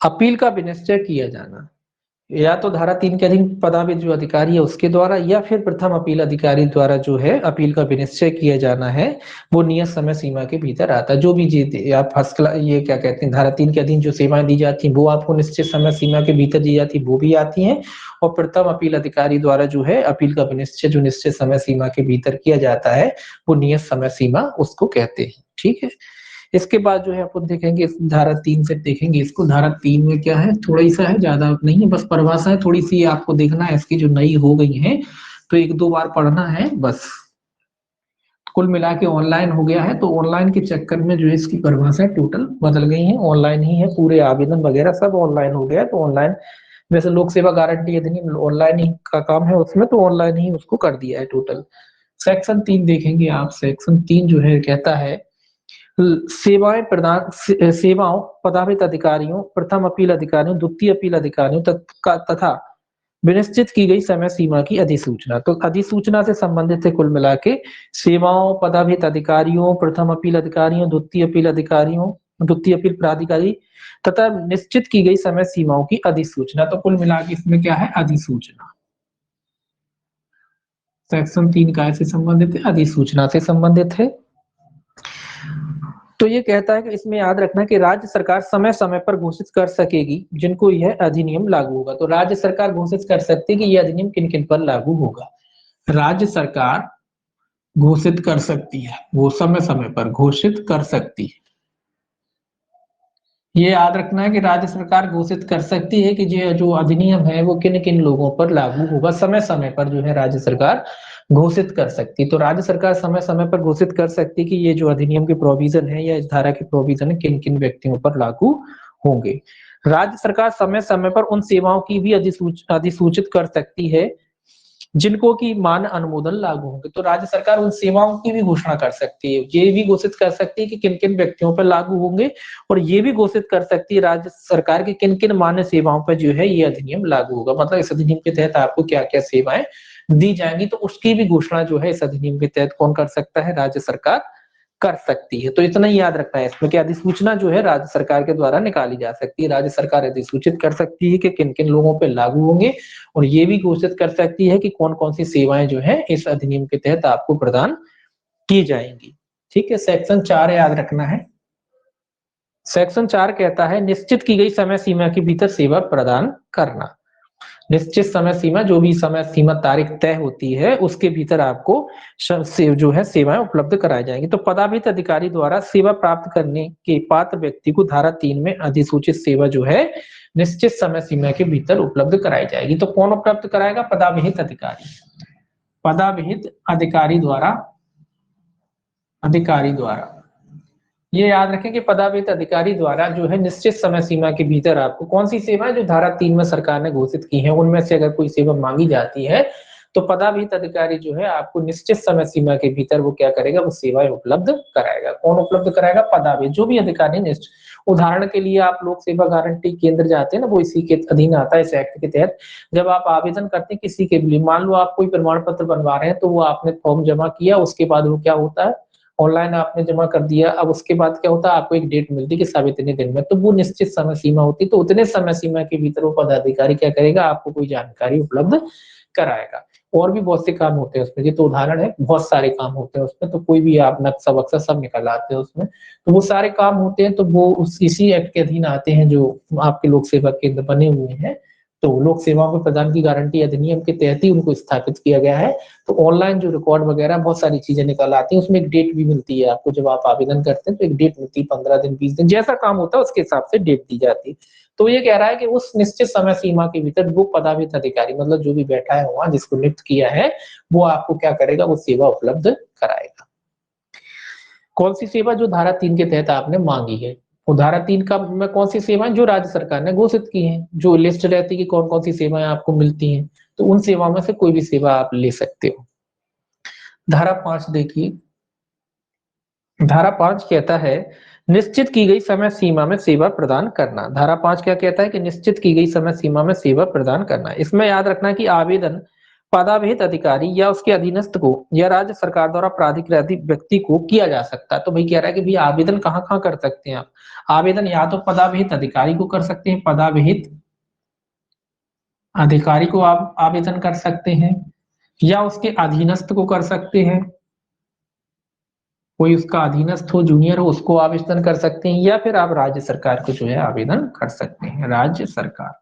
अपील का विनिश्चय किया जाना, या तो धारा 3 के अधीन पदाभिहित जो अधिकारी है उसके द्वारा, या फिर प्रथम अपील अधिकारी द्वारा जो है अपील का विनिश्चय किया जाना है, वो नियत समय सीमा के भीतर आता है। जो भी या फर्स्ट क्लास ये क्या कहते हैं, धारा 3 के अधीन जो सेवाएं दी जाती हैं वो आपको निश्चित समय सीमा के भीतर दी जाती है, वो भी आती हैं। और प्रथम अपील अधिकारी द्वारा जो है अपील का विनिश्चय जो निश्चित समय सीमा के भीतर किया जाता है वो नियत समय सीमा उसको कहते हैं, ठीक है। इसके बाद जो है अपन देखेंगे धारा 3 से देखेंगे इसको। धारा 3 में क्या है, थोड़ा ही सा है, ज्यादा नहीं है, बस परिभाषा है, थोड़ी सी आपको देखना है, इसकी जो नई हो गई है तो 1-2 बार पढ़ना है बस। कुल मिला के ऑनलाइन हो गया है, तो ऑनलाइन के चक्कर में जो है इसकी परिभाषा टोटल बदल गई है, ऑनलाइन ही है, पूरे आवेदन वगैरह सब ऑनलाइन हो गया है। तो ऑनलाइन वैसे लोक सेवा गारंटी अधिनियम ऑनलाइन ही का काम है उसमें, तो ऑनलाइन ही उसको कर दिया है टोटल। सेक्शन 3 देखेंगे आप, सेक्शन 3 जो है कहता है सेवाओं पदाभिहित अधिकारियों, प्रथम अपील अधिकारियों, द्वितीय अपील अधिकारियों तथा विनिश्चित की गई समय सीमा की अधिसूचना। तो अधिसूचना से संबंधित है कुल मिला के सेवाओं पदाभिहित अधिकारियों, प्रथम अपील अधिकारियों, द्वितीय अपील अधिकारियों द्वितीय अपील प्राधिकारी तथा निश्चित की गई समय सीमाओं की अधिसूचना। तो कुल मिला के इसमें क्या है, अधिसूचना। सेक्शन 3 काय से संबंधित है, अधिसूचना से संबंधित है। तो ये कहता है कि इसमें याद रखना कि राज्य सरकार समय समय पर घोषित कर सकेगी जिनको यह अधिनियम लागू होगा। तो राज्य सरकार घोषित कर सकती है कि यह अधिनियम किन किन पर लागू होगा। राज्य सरकार घोषित कर सकती है, वो समय समय पर घोषित कर सकती है। ये याद रखना है कि राज्य सरकार घोषित कर सकती है कि ये जो अधिनियम है वो किन किन लोगों पर लागू होगा, समय समय पर जो है राज्य सरकार घोषित कर सकती। तो राज्य सरकार समय समय पर घोषित कर सकती कि ये जो अधिनियम के प्रोविजन है या इस धारा के प्रोविजन है किन किन व्यक्तियों पर लागू होंगे। राज्य सरकार समय समय पर उन सेवाओं की भी अधिसूचित कर सकती है जिनको की मान अनुमोदन लागू होंगे। तो राज्य सरकार उन सेवाओं की भी घोषणा कर सकती है, ये भी घोषित कर सकती है कि किन किन व्यक्तियों पर लागू होंगे, और ये भी घोषित कर सकती है राज्य सरकार की किन किन मान्य सेवाओं पर जो है ये अधिनियम लागू होगा। मतलब इस अधिनियम के तहत आपको क्या क्या सेवाएं दी जाएंगी, तो उसकी भी घोषणा जो है इस अधिनियम के तहत कौन कर सकता है, राज्य सरकार कर सकती है। तो इतना ही याद रखना है इसमें कि अधिसूचना जो है राज्य सरकार के द्वारा निकाली जा सकती है। राज्य सरकार अधिसूचित कर सकती है कि किन किन लोगों पे लागू होंगे, और ये भी घोषित कर सकती है कि कौन कौन सी सेवाएं जो है इस अधिनियम के तहत आपको प्रदान की जाएंगी। ठीक है, सेक्शन 4 याद रखना है। सेक्शन 4 कहता है निश्चित की गई समय सीमा के भीतर सेवा प्रदान करना। निश्चित समय सीमा, जो भी समय सीमा तारीख तय होती है उसके भीतर आपको जो है सेवाएं उपलब्ध कराई जाएंगी। तो पदाभित अधिकारी द्वारा सेवा प्राप्त करने के पात्र व्यक्ति को धारा 3 में अधिसूचित सेवा जो है निश्चित समय सीमा के भीतर उपलब्ध कराई जाएगी। तो कौन उपलब्ध कराएगा, पदाभिहित अधिकारी। पदाभिहित अधिकारी द्वारा ये याद रखें कि पदाभिहित अधिकारी द्वारा जो है निश्चित समय सीमा के भीतर आपको कौन सी सेवाएं जो धारा 3 में सरकार ने घोषित की है उनमें से अगर कोई सेवा मांगी जाती है तो पदाभिहित अधिकारी जो है आपको निश्चित समय सीमा के भीतर वो क्या करेगा, वो सेवाएं उपलब्ध कराएगा। कौन उपलब्ध कराएगा, पदाभिहित। जो भी अधिकारी निश्चित, उदाहरण के लिए आप लोक सेवा गारंटी केंद्र जाते हैं ना, वो इसी के अधीन आता है, इस एक्ट के तहत। जब आप आवेदन करते हैं किसी के लिए, मान लो आप कोई प्रमाण पत्र बनवा रहे हैं तो वो आपने फॉर्म जमा किया, उसके बाद वो क्या होता है, ऑनलाइन आपने जमा कर दिया। अब उसके बाद क्या होता है, आपको एक डेट मिलती है कि साहब इतने दिन में, तो वो निश्चित समय सीमा होती है। तो उतने समय सीमा के भीतर वो पदाधिकारी क्या करेगा, आपको कोई जानकारी उपलब्ध कराएगा। और भी बहुत से काम होते हैं उसमें, ये तो उदाहरण है, बहुत सारे काम होते हैं उसमें। तो कोई भी आप नक्शा वक्शा सब निकल आते हैं उसमें, तो वो सारे काम होते हैं। तो वो इसी एक्ट के अधीन आते हैं जो आपके लोक सेवा केंद्र बने हुए हैं। तो लोक सेवाओं के प्रदान की गारंटी अधिनियम के तहत ही उनको स्थापित किया गया है। तो ऑनलाइन जो रिकॉर्ड वगैरह बहुत सारी चीजें निकल आती हैं, उसमें एक डेट भी मिलती है आपको। जब आप आवेदन करते हैं तो एक डेट मिलती है, 15 दिन 20 दिन, जैसा काम होता है उसके हिसाब से डेट दी जाती है। तो ये कह रहा है कि उस निश्चित समय सीमा के भीतर वो पदाभिहित अधिकारी, मतलब जो भी बैठा है वहां, जिसको नियुक्त किया है, वो आपको क्या करेगा, वो सेवा उपलब्ध कराएगा। कौन सी सेवा, जो धारा 3 के तहत आपने मांगी है। वो धारा 3 का में कौन सी सेवाएं जो राज्य सरकार ने घोषित की हैं, जो लिस्ट रहती है कि कौन कौन सी सेवाएं आपको मिलती हैं, तो उन सेवाओं में से कोई भी सेवा आप ले सकते हो। धारा 5 देखिए, धारा 5 कहता है निश्चित की गई समय सीमा में सेवा प्रदान करना। धारा 5 क्या कहता है कि निश्चित की गई समय सीमा में सेवा प्रदान करना। इसमें याद रखना कि आवेदन पदाभिहित अधिकारी या उसके अधीनस्थ को या राज्य सरकार द्वारा प्राधिकृत व्यक्ति को किया जा सकता है। तो भाई कह रहा है कि भाई आवेदन कहाँ कहाँ कर सकते हैं आप, आवेदन या तो पदाभिहित अधिकारी को कर सकते हैं, पदाभिहित अधिकारी को आप आवेदन कर सकते हैं, या उसके अधीनस्थ को कर सकते हैं, कोई उसका अधीनस्थ हो, जूनियर हो, उसको आवेदन कर सकते हैं, या फिर आप राज्य सरकार को जो है आवेदन कर सकते हैं, राज्य सरकार।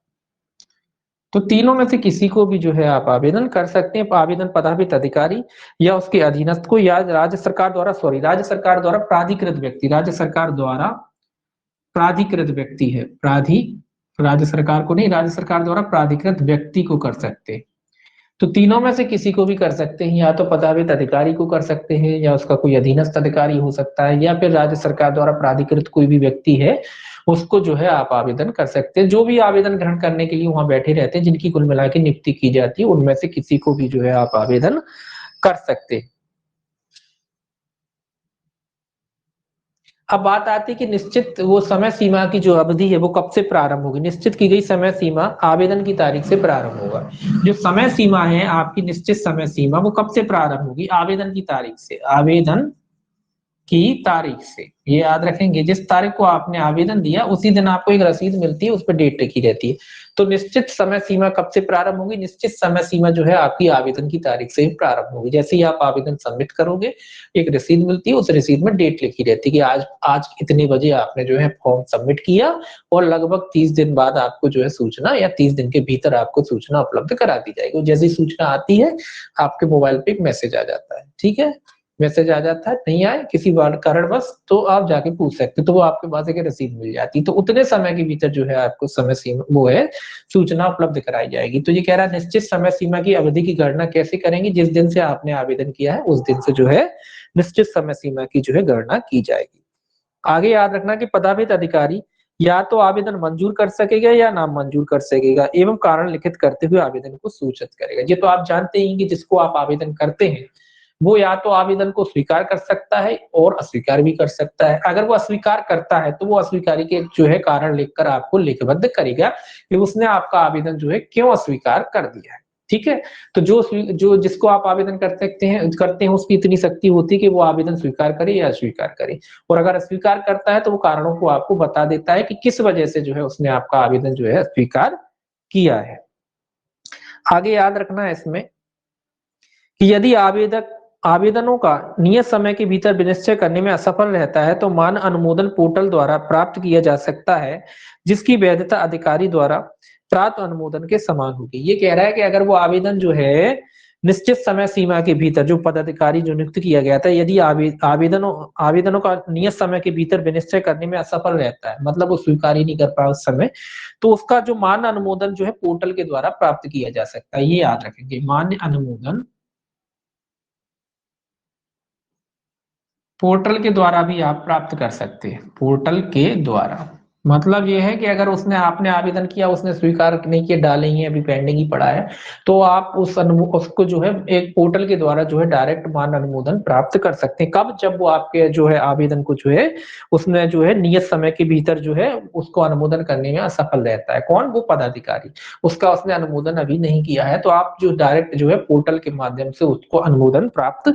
तो तीनों में से किसी को भी जो है आप आवेदन कर सकते हैं। आवेदन पदाभिहित अधिकारी या उसके अधीनस्थ को, या राज्य सरकार द्वारा, राज्य सरकार द्वारा प्राधिकृत व्यक्ति, राज्य सरकार द्वारा प्राधिकृत व्यक्ति है, राज्य सरकार को नहीं, राज्य सरकार द्वारा प्राधिकृत व्यक्ति को कर सकते हैं। तो तीनों में से किसी को भी कर सकते हैं, या तो पदाभिहित अधिकारी को कर सकते हैं, या उसका कोई अधीनस्थ अधिकारी हो सकता है, या फिर राज्य सरकार द्वारा प्राधिकृत कोई भी व्यक्ति है उसको जो है आप आवेदन कर सकते हैं। जो भी आवेदन ग्रहण करने के लिए वहां बैठे रहते हैं, जिनकी कुल मिला के नियुक्ति की जाती है, उनमें से किसी को भी जो है आप आवेदन कर सकते हैं। अब बात आती है कि निश्चित वो समय सीमा की जो अवधि है वो कब से प्रारंभ होगी। निश्चित की गई समय सीमा आवेदन की तारीख से प्रारंभ होगा। जो समय सीमा है आपकी, निश्चित समय सीमा, वो कब से प्रारंभ होगी, आवेदन की तारीख से। आवेदन की तारीख से, ये याद रखेंगे, जिस तारीख को आपने आवेदन दिया उसी दिन आपको एक रसीद मिलती है, उस पर डेट लिखी रहती है। तो निश्चित समय सीमा कब से प्रारंभ होगी? निश्चित समय सीमा जो है आपकी आवेदन की तारीख से ही प्रारंभ होगी। जैसे ही आप आवेदन सबमिट करोगे एक रसीद मिलती है, उस रसीद में डेट लिखी रहती है कि आज इतने बजे आपने जो है फॉर्म सबमिट किया और लगभग 30 दिन बाद आपको जो है सूचना, या 30 दिन के भीतर आपको सूचना उपलब्ध करा दी जाएगी। जैसी सूचना आती है आपके मोबाइल पे एक मैसेज आ जाता है, ठीक है, मैसेज आ जाता है, नहीं आए किसी कारणवश तो आप जाके पूछ सकते, तो वो आपके पास एक रसीद मिल जाती है। तो उतने समय के भीतर जो है आपको समय सीमा वो है सूचना उपलब्ध कराई जाएगी। तो ये कह रहा है निश्चित समय सीमा की अवधि की गणना कैसे करेंगे? जिस दिन से आपने आवेदन किया है उस दिन से जो है निश्चित समय सीमा की जो है गणना की जाएगी। आगे याद रखना कि पदाभित अधिकारी या तो आवेदन मंजूर कर सकेगा या नाम मंजूर कर सकेगा एवं कारण लिखित करते हुए आवेदन को सूचित करेगा। ये तो आप जानते ही कि जिसको आप आवेदन करते हैं वो या तो आवेदन को स्वीकार कर सकता है और अस्वीकार भी कर सकता है। अगर वो अस्वीकार करता है तो वो अस्वीकारी के जो है कारण लिखकर आपको लिखबद्ध करेगा कि उसने आपका आवेदन जो है क्यों अस्वीकार कर दिया है, ठीक है। तो जो जिसको आप आवेदन करते हैं उसकी इतनी शक्ति होती है कि वो आवेदन स्वीकार करे या अस्वीकार करे, और अगर अस्वीकार करता है तो वो कारणों को आपको बता देता है कि किस वजह से जो है उसने आपका आवेदन जो है अस्वीकार किया है। आगे याद रखना है इसमें कि यदि आवेदनों का नियत समय के भीतर विनिश्चय करने में असफल रहता है तो मान्य अनुमोदन पोर्टल द्वारा प्राप्त किया जा सकता है, जिसकी वैधता अधिकारी द्वारा प्राप्त अनुमोदन के समान होगी। ये कह रहा है कि अगर वो आवेदन जो है निश्चित समय सीमा के भीतर जो पदाधिकारी जो नियुक्त किया गया था, यदि आवेदनों का नियत समय के भीतर विनिश्चय करने में असफल रहता है, मतलब वो स्वीकार ही नहीं कर पाया उस समय, तो उसका जो मान्य अनुमोदन जो है पोर्टल के द्वारा प्राप्त किया जा सकता है। ये याद रखेंगे, मान्य अनुमोदन पोर्टल के द्वारा भी आप प्राप्त कर सकते हैं। पोर्टल के द्वारा मतलब ये है कि अगर आपने आवेदन किया, उसने स्वीकार नहीं किया, डाले ही अभी पेंडिंग ही पड़ा है, तो आप उसको जो है एक पोर्टल के द्वारा जो है डायरेक्ट मान अनुमोदन प्राप्त कर सकते हैं। कब? जब वो आपके जो है आवेदन को जो है उसने जो है नियत समय के भीतर जो है उसको अनुमोदन करने में असफल रहता है। कौन? वो पदाधिकारी, उसने अनुमोदन अभी नहीं किया है, तो आप जो डायरेक्ट जो है पोर्टल के माध्यम से उसको अनुमोदन प्राप्त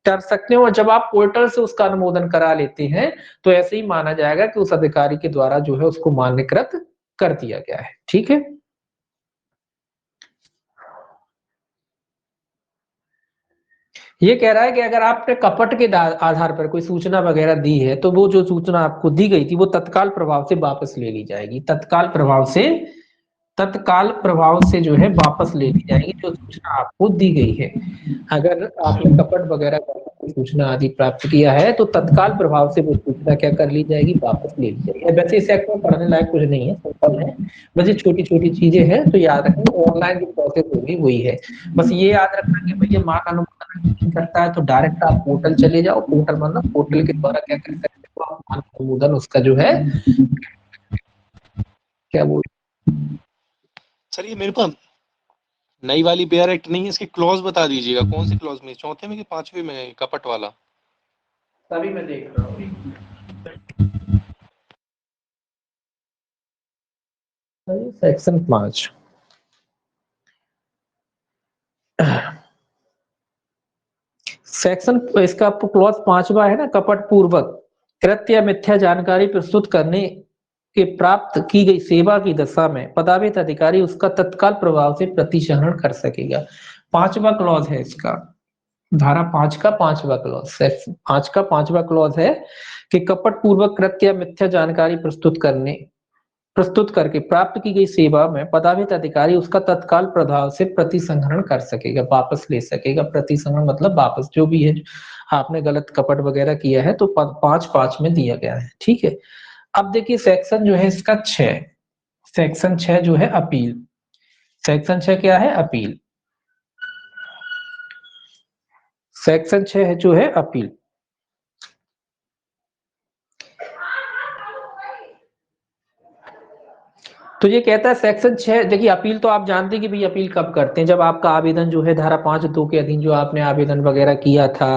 कर सकते हैं। और जब आप पोर्टल से उसका अनुमोदन करा लेते हैं तो ऐसे ही माना जाएगा कि उस अधिकारी के द्वारा जो है उसको मान्यकृत कर दिया गया है, ठीक है। ये कह रहा है कि अगर आपने कपट के आधार पर कोई सूचना वगैरह दी है तो वो जो सूचना आपको दी गई थी वो तत्काल प्रभाव से वापस ले ली जाएगी, तत्काल प्रभाव से जो है वापस ले ली जाएगी जो सूचना आपको दी गई है। अगर आपने कपट वगैरह का सूचना आदि प्राप्त किया है तो तत्काल प्रभाव से वो सूचना क्या कर ली जाएगी? वापस ले ली जाएगी। वैसे इस एक्ट में पढ़ने लायक कुछ नहीं है, सिंपल है, बस ये छोटी छोटी चीजें हैं, तो याद रखना ऑनलाइन जो प्रोसेस होगी वही है। बस ये याद रखना कि भैया मान अनुमोदन नहीं करता है तो डायरेक्ट आप पोर्टल चले जाओ, पोर्टल मतलब पोर्टल के द्वारा क्या कर सकते हो आप मान अनुमोदन उसका जो है क्या बोल। सर ये मेरे पास नई वाली बेयर एक्ट नहीं है, इसकी क्लॉज बता दीजिएगा कौन सी क्लॉज में, चौथे में कि पांचवे में कपट वाला? तभी मैं देख रहा हूँ सेक्शन 5 सेक्शन इसका क्लॉज 5वां है ना, कपट पूर्वक कृत्य या मिथ्या जानकारी प्रस्तुत करने के प्राप्त की गई सेवा की दशा में पदावित अधिकारी उसका तत्काल प्रभाव से प्रतिसहरण कर सकेगा। 5वां क्लॉज है इसका, धारा 5 का 5वां क्लॉज, सेक्शन 5 का 5वां क्लॉज है कि कपट पूर्वक कृत्य या मिथ्या जानकारी प्रस्तुत करके प्राप्त की गई सेवा में पदावित अधिकारी उसका तत्काल प्रभाव से प्रतिसंहरण कर सकेगा, वापस ले सकेगा। प्रतिसंहरण मतलब वापस, जो भी है आपने गलत कपट वगैरह किया है तो 5 में दिया गया है, ठीक है। अब देखिए सेक्शन जो है इसका 6, सेक्शन 6 जो है अपील, सेक्शन 6 क्या है? अपील। सेक्शन 6 है जो है अपील। तो ये कहता है सेक्शन 6, देखिए अपील तो आप जानते हैं कि भाई अपील कब करते हैं, जब आपका आवेदन जो है धारा 5(2) के अधीन जो आपने आवेदन वगैरह किया था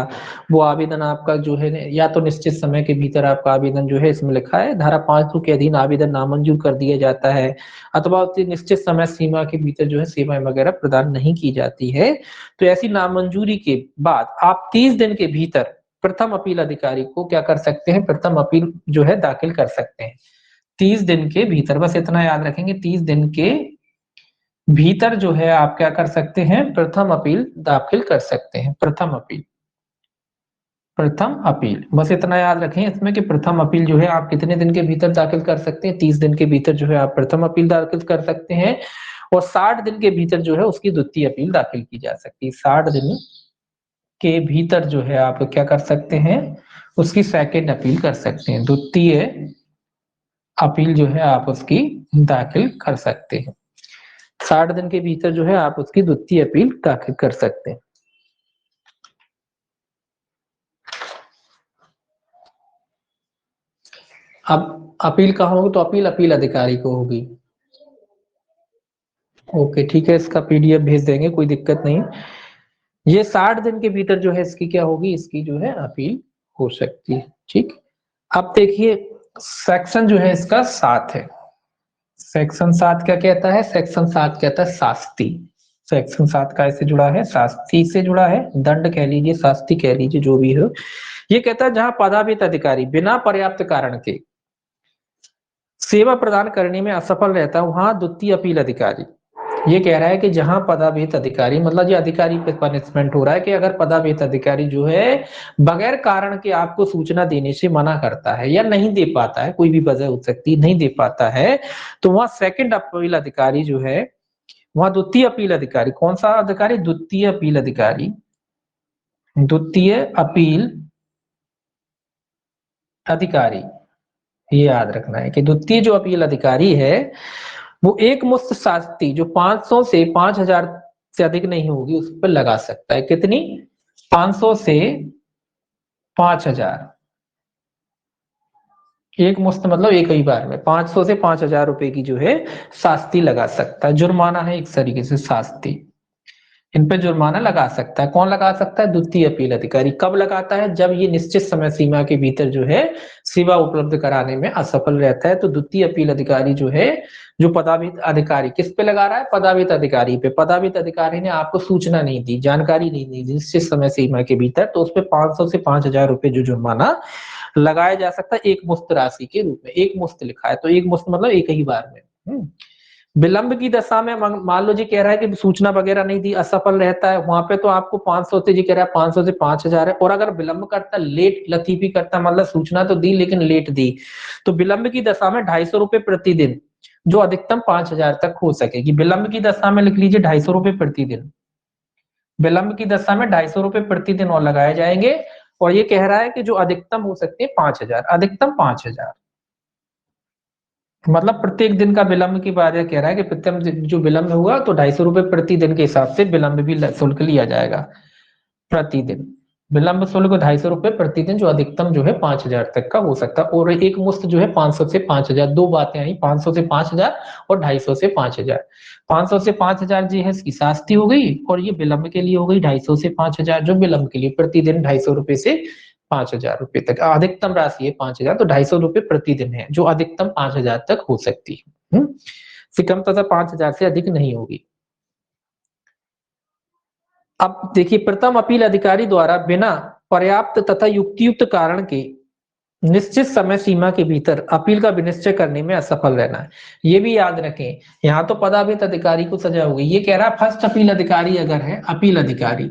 वो आवेदन आपका जो है या तो निश्चित समय के भीतर आपका आवेदन जो है इसमें लिखा है धारा 5(2) के अधीन आवेदन नामंजूर कर दिया जाता है, अथवा निश्चित समय सीमा के भीतर जो है सेवाएं वगैरह प्रदान नहीं की जाती है, तो ऐसी नामंजूरी के बाद आप 30 दिन के भीतर प्रथम अपील अधिकारी को क्या कर सकते हैं, प्रथम अपील जो है दाखिल कर सकते हैं 30 दिन के भीतर। बस इतना याद रखेंगे, 30 दिन के भीतर जो है आप क्या कर सकते हैं, प्रथम अपील दाखिल कर सकते हैं। प्रथम अपील, प्रथम अपील, बस इतना याद रखें इसमें कि प्रथम अपील जो है आप कितने दिन के भीतर दाखिल कर सकते हैं, 30 दिन के भीतर जो है आप प्रथम अपील दाखिल कर सकते हैं, और 60 दिन के भीतर जो है उसकी द्वितीय अपील दाखिल की जा सकती है। 60 दिन के भीतर जो है आप क्या कर सकते हैं, उसकी सेकेंड अपील कर सकते हैं, द्वितीय अपील जो है आप उसकी दाखिल कर सकते हैं। 60 दिन के भीतर जो है आप उसकी द्वितीय अपील दाखिल कर सकते हैं। अब अपील कहाँ होगी, तो अपील अपील अधिकारी को होगी। ओके ठीक है, इसका पीडीएफ भेज देंगे, कोई दिक्कत नहीं। ये 60 दिन के भीतर जो है इसकी क्या होगी, इसकी जो है अपील हो सकती है। ठीक, अब देखिए सेक्शन जो है इसका 7 है। सेक्शन 7 क्या कहता है, सेक्शन 7 कहता है शास्ति। सेक्शन 7 का ऐसे जुड़ा है, शास्ति से जुड़ा है, दंड कह लीजिए, शास्ति कह लीजिए, जो भी हो। ये कहता है जहां पदाभित अधिकारी बिना पर्याप्त कारण के सेवा प्रदान करने में असफल रहता है, वहां द्वितीय अपील अधिकारी, ये कह रहा है कि जहां पदाभित अधिकारी, मतलब ये अधिकारी पे पनिशमेंट हो रहा है कि अगर पदाभित अधिकारी जो है बगैर कारण के आपको सूचना देने से मना करता है या नहीं दे पाता है, कोई भी वजह हो सकती है, नहीं दे पाता है, तो वहां सेकंड अपील अधिकारी जो है, वहां द्वितीय अपील अधिकारी, कौन सा अधिकारी, द्वितीय अपील अधिकारी, द्वितीय अपील अधिकारी, ये याद रखना है कि द्वितीय जो अपील अधिकारी है वो एक मुश्त शास्ति जो 500 से 5000 से अधिक नहीं होगी उस पर लगा सकता है। कितनी, 500 से 5000, एक मुश्त मतलब एक ही बार में 500 से 5000 रुपए की जो है शास्ति लगा सकता है। जुर्माना है एक तरीके से शास्ति, इन पे जुर्माना लगा सकता है। कौन लगा सकता है, द्वितीय अपील अधिकारी। कब लगाता है, जब ये निश्चित समय सीमा के भीतर जो है सेवा उपलब्ध कराने में असफल रहता है, तो द्वितीय अपील अधिकारी जो है, जो पदाभित अधिकारी किस पे लगा रहा है, पदाभित अधिकारी पे। पदाभित अधिकारी ने आपको सूचना नहीं दी, जानकारी नहीं दी निश्चित समय सीमा के भीतर, तो उस पर 500 से 5000 रुपए जो जुर्माना लगाया जा सकता है एक मुश्त राशि के रूप में। एक मुश्त लिखा है तो एक मुश्त मतलब एक ही बार में। विलंब की दशा में मान लो जी कह रहा है कि सूचना वगैरह नहीं दी, असफल रहता है, वहां पे तो आपको 500 से, जी कह रहा है 500 से 5000 है। और अगर विलंब करता, लेट लतीफी करता, मतलब सूचना तो दी लेकिन लेट दी, तो विलंब की दशा में 250 रुपए प्रतिदिन, जो अधिकतम 5000 तक हो सकेगी। विलंब की दशा में लिख लीजिए 250 रुपए प्रतिदिन, विलंब की दशा में 250 रुपए प्रतिदिन और लगाए जाएंगे। और ये कह रहा है कि जो अधिकतम हो सकते हैं 5000, अधिकतम 5000, मतलब प्रत्येक दिन का विलंब की बात कह रहा है कि प्रत्येक जो विलंब हुआ तो 250 रुपए प्रतिदिन के हिसाब से विलंब भी शुल्क लिया जाएगा प्रतिदिन। विलंब शुल्क 250 रुपए प्रतिदिन, जो अधिकतम जो है 5000 तक का हो सकता है। और एक मुश्त जो है 500 से 5000, दो बातें आई, 500 से 5000 और 250 से 5000। 500 से 5000 जी है इसकी शास्ति हो गई, और ये विलंब के लिए हो गई 250 से 5000, जो विलंब के लिए प्रतिदिन 250 रुपए से 5000 रुपए तक। अधिकतम राशि है 5000, तो 250 रुपए प्रतिदिन है, जो अधिकतम 5000 तक हो सकती है। से कम तथा 5000 से अधिक नहीं होगी। अब देखिए, प्रथम अपील अधिकारी द्वारा बिना पर्याप्त तथा युक्तियुक्त कारण के निश्चित समय सीमा के भीतर अपील का विनिश्चय करने में असफल रहना है। ये भी याद रखें, यहाँ तो पदाभित अधिकारी को सजा होगी। ये कह रहा है फर्स्ट अपील अधिकारी अगर है, अपील अधिकारी,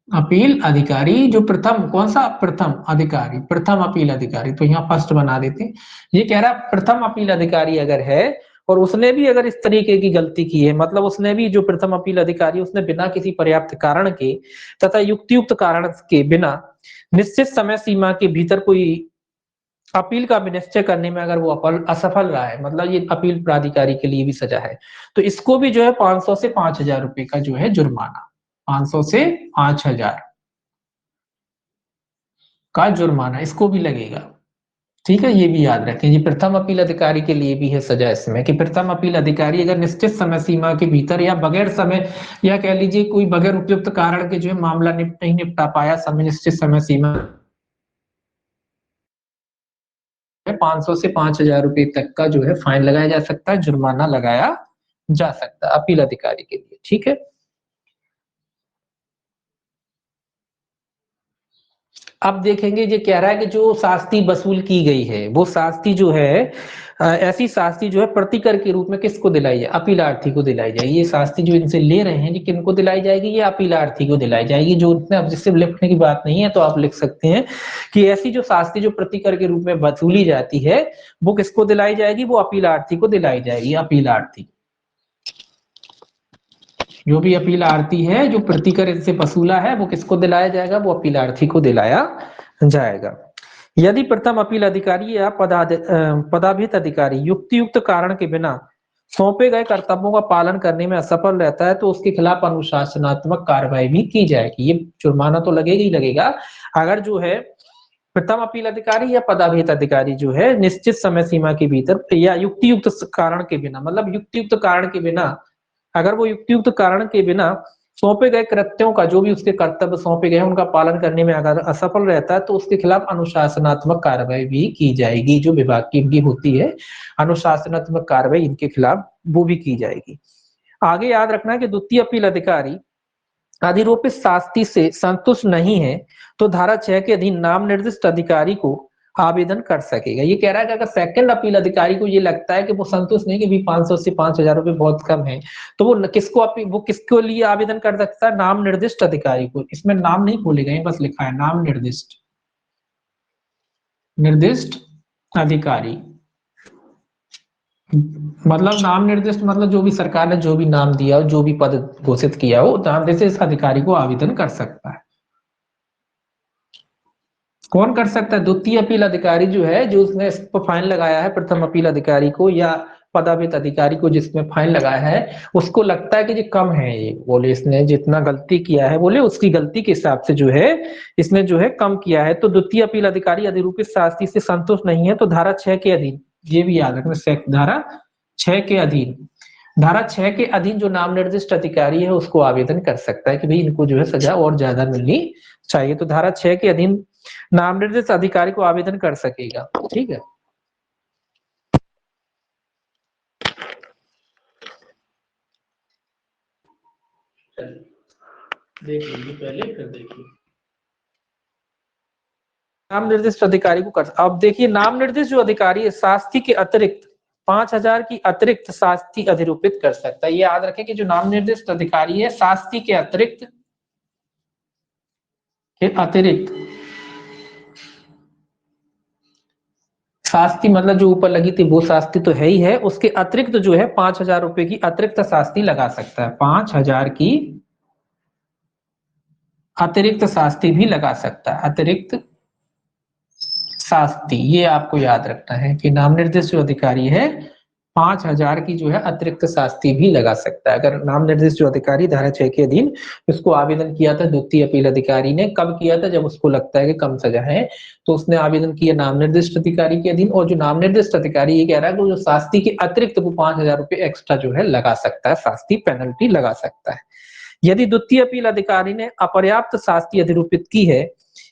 अपील अधिकारी जो प्रथम, कौन सा, प्रथम अधिकारी, प्रथम अपील अधिकारी, तो यहाँ फर्स्ट बना देते हैं। ये कह रहा है प्रथम अपील अधिकारी अगर है और उसने भी अगर इस तरीके की गलती की है, मतलब उसने भी, जो प्रथम अपील अधिकारी, उसने बिना किसी पर्याप्त कारण के तथा युक्तियुक्त कारण के बिना निश्चित समय सीमा के भीतर कोई अपील का विनिश्चय करने में अगर वो असफल रहा है, मतलब ये अपील प्राधिकारी के लिए भी सजा है, तो इसको भी जो है 500 से 5000 रुपए का जो है जुर्माना, 500 से 5000 का जुर्माना इसको भी लगेगा। ठीक है, ये भी याद रखें जी, प्रथम अपील अधिकारी के लिए भी है सजा इसमें, कि प्रथम अपील अधिकारी अगर निश्चित समय सीमा के भीतर या बगैर समय, या कह लीजिए कोई बगैर उपयुक्त कारण के जो है मामला नहीं निपटा पाया समय, निश्चित समय सीमा, 500 से 5000 रुपए तक का जो है फाइन लगाया जा सकता है, जुर्माना लगाया जा सकता है अपील अधिकारी के लिए। ठीक है, अब देखेंगे ये कह रहा है कि जो शास्ति वसूल की गई है वो शास्ति जो है ऐसी शास्ति जो है प्रतिकर के रूप में किसको दिलाई जाए, अपीलार्थी को दिलाई जाएगी। ये शास्ति जो इनसे ले रहे हैं ये किनको दिलाई जाएगी, ये अपीलार्थी को दिलाई जाएगी। जो इतने ऑब्जेक्टिव लिखने की बात नहीं है तो आप लिख सकते हैं कि ऐसी जो शास्ति जो प्रतिकर के रूप में वसूली जाती है वो किसको दिलाई जाएगी, वो अपीलार्थी को दिलाई जाएगी। अपीलार्थी जो भी अपीलार्थी है जो प्रतिकर इनसे वसूला है वो किसको दिलाया जाएगा, वो अपीलार्थी को दिलाया जाएगा। यदि प्रथम अपील अधिकारी या पदाभित अधिकारी युक्तियुक्त कारण के बिना सौंपे गए कर्तव्यों का पालन करने में असफल रहता है तो उसके खिलाफ अनुशासनात्मक कार्रवाई भी की जाएगी। ये जुर्माना तो लगेगा ही लगेगा अगर जो है प्रथम अपील अधिकारी या पदाभित अधिकारी जो है निश्चित समय सीमा के भीतर या युक्तियुक्त कारण के बिना, मतलब युक्तियुक्त कारण के बिना, अगर वो युक्तियुक्त कारण के बिना सौंपे गए कृत्यों का जो भी उसके कर्तव्य सौंपे गए उनका पालन करने में अगर असफल रहता है तो उसके खिलाफ अनुशासनात्मक कार्रवाई भी की जाएगी। जो विभाग की इनकी होती है अनुशासनात्मक कार्रवाई इनके खिलाफ वो भी की जाएगी। आगे याद रखना है कि द्वितीय अपील अधिकारी अधिरोपित शास्ति से संतुष्ट नहीं है तो धारा 6 के अधीन नाम निर्दिष्ट अधिकारी को आवेदन कर सकेगा। ये कह रहा है कि अगर सेकंड अपील अधिकारी को ये लगता है कि वो संतुष्ट नहीं कि भी 500 से 5000 रुपए बहुत कम है तो वो किसको लिए आवेदन कर सकता है, नाम निर्दिष्ट अधिकारी को। इसमें नाम नहीं बोलेगा, ये बस लिखा है नाम निर्दिष्ट अधिकारी, मतलब नाम निर्दिष्ट मतलब जो भी सरकार ने जो भी नाम दिया हो जो भी पद घोषित किया हो नाम निर्दिष्ट अधिकारी को आवेदन कर सकता है। कौन कर सकता है, द्वितीय अपील अधिकारी जो है जो उसने इस पर फाइन लगाया है प्रथम अपील अधिकारी को या पदाभित अधिकारी को जिसमें फाइन लगाया है उसको लगता है कि ये कम है, ये बोले इसने जितना गलती किया है बोले उसकी गलती के हिसाब से जो है इसने जो है कम किया है तो द्वितीय अपील अधिकारी अधिरूपित शास्ति से संतुष्ट नहीं है तो धारा 6 के अधीन, ये भी याद रखना, धारा 6 के अधीन, धारा 6 के अधीन जो नाम निर्दिष्ट अधिकारी है उसको आवेदन कर सकता है कि भाई इनको जो है सजा और ज्यादा मिलनी चाहिए। तो धारा 6 के अधीन नाम निर्दिष्ट अधिकारी को आवेदन कर सकेगा। ठीक है, देख लीजिए पहले फिर देखिए नाम निर्दिष्ट अधिकारी को कर। अब देखिए नाम निर्दिष्ट जो अधिकारी है शास्ति के अतिरिक्त 5000 की अतिरिक्त शास्ति अधिरूपित कर सकता है। ये याद रखें कि जो नाम निर्दिष्ट अधिकारी है शास्ति के अतिरिक्त शास्ति मतलब जो ऊपर लगी थी वो शास्ति तो है ही है, उसके अतिरिक्त जो है 5000 रुपए की अतिरिक्त शास्ति लगा सकता है, 5000 की अतिरिक्त शास्ति भी लगा सकता है। अतिरिक्त शास्ति ये आपको याद रखना है कि नाम निर्दिष्ट जो अधिकारी है 5000 की जो है अतिरिक्त शास्ति भी लगा सकता है। अगर नाम निर्दिष्ट जो अधिकारी धारा 6 के अधीन इसको आवेदन किया था द्वितीय अपील अधिकारी ने, कब किया था, जब उसको लगता है कि कम सजा है तो उसने आवेदन किया नाम निर्दिष्ट अधिकारी के अधीन। और जो नाम निर्दिष्ट अधिकारी ये कह रहा है कि जो शास्ति के अतिरिक्त वो 5000 रुपए एक्स्ट्रा जो है लगा सकता है, शास्ति पेनल्टी लगा सकता है। यदि द्वितीय अपील अधिकारी ने अपर्याप्त शास्ति अधिरूपित की है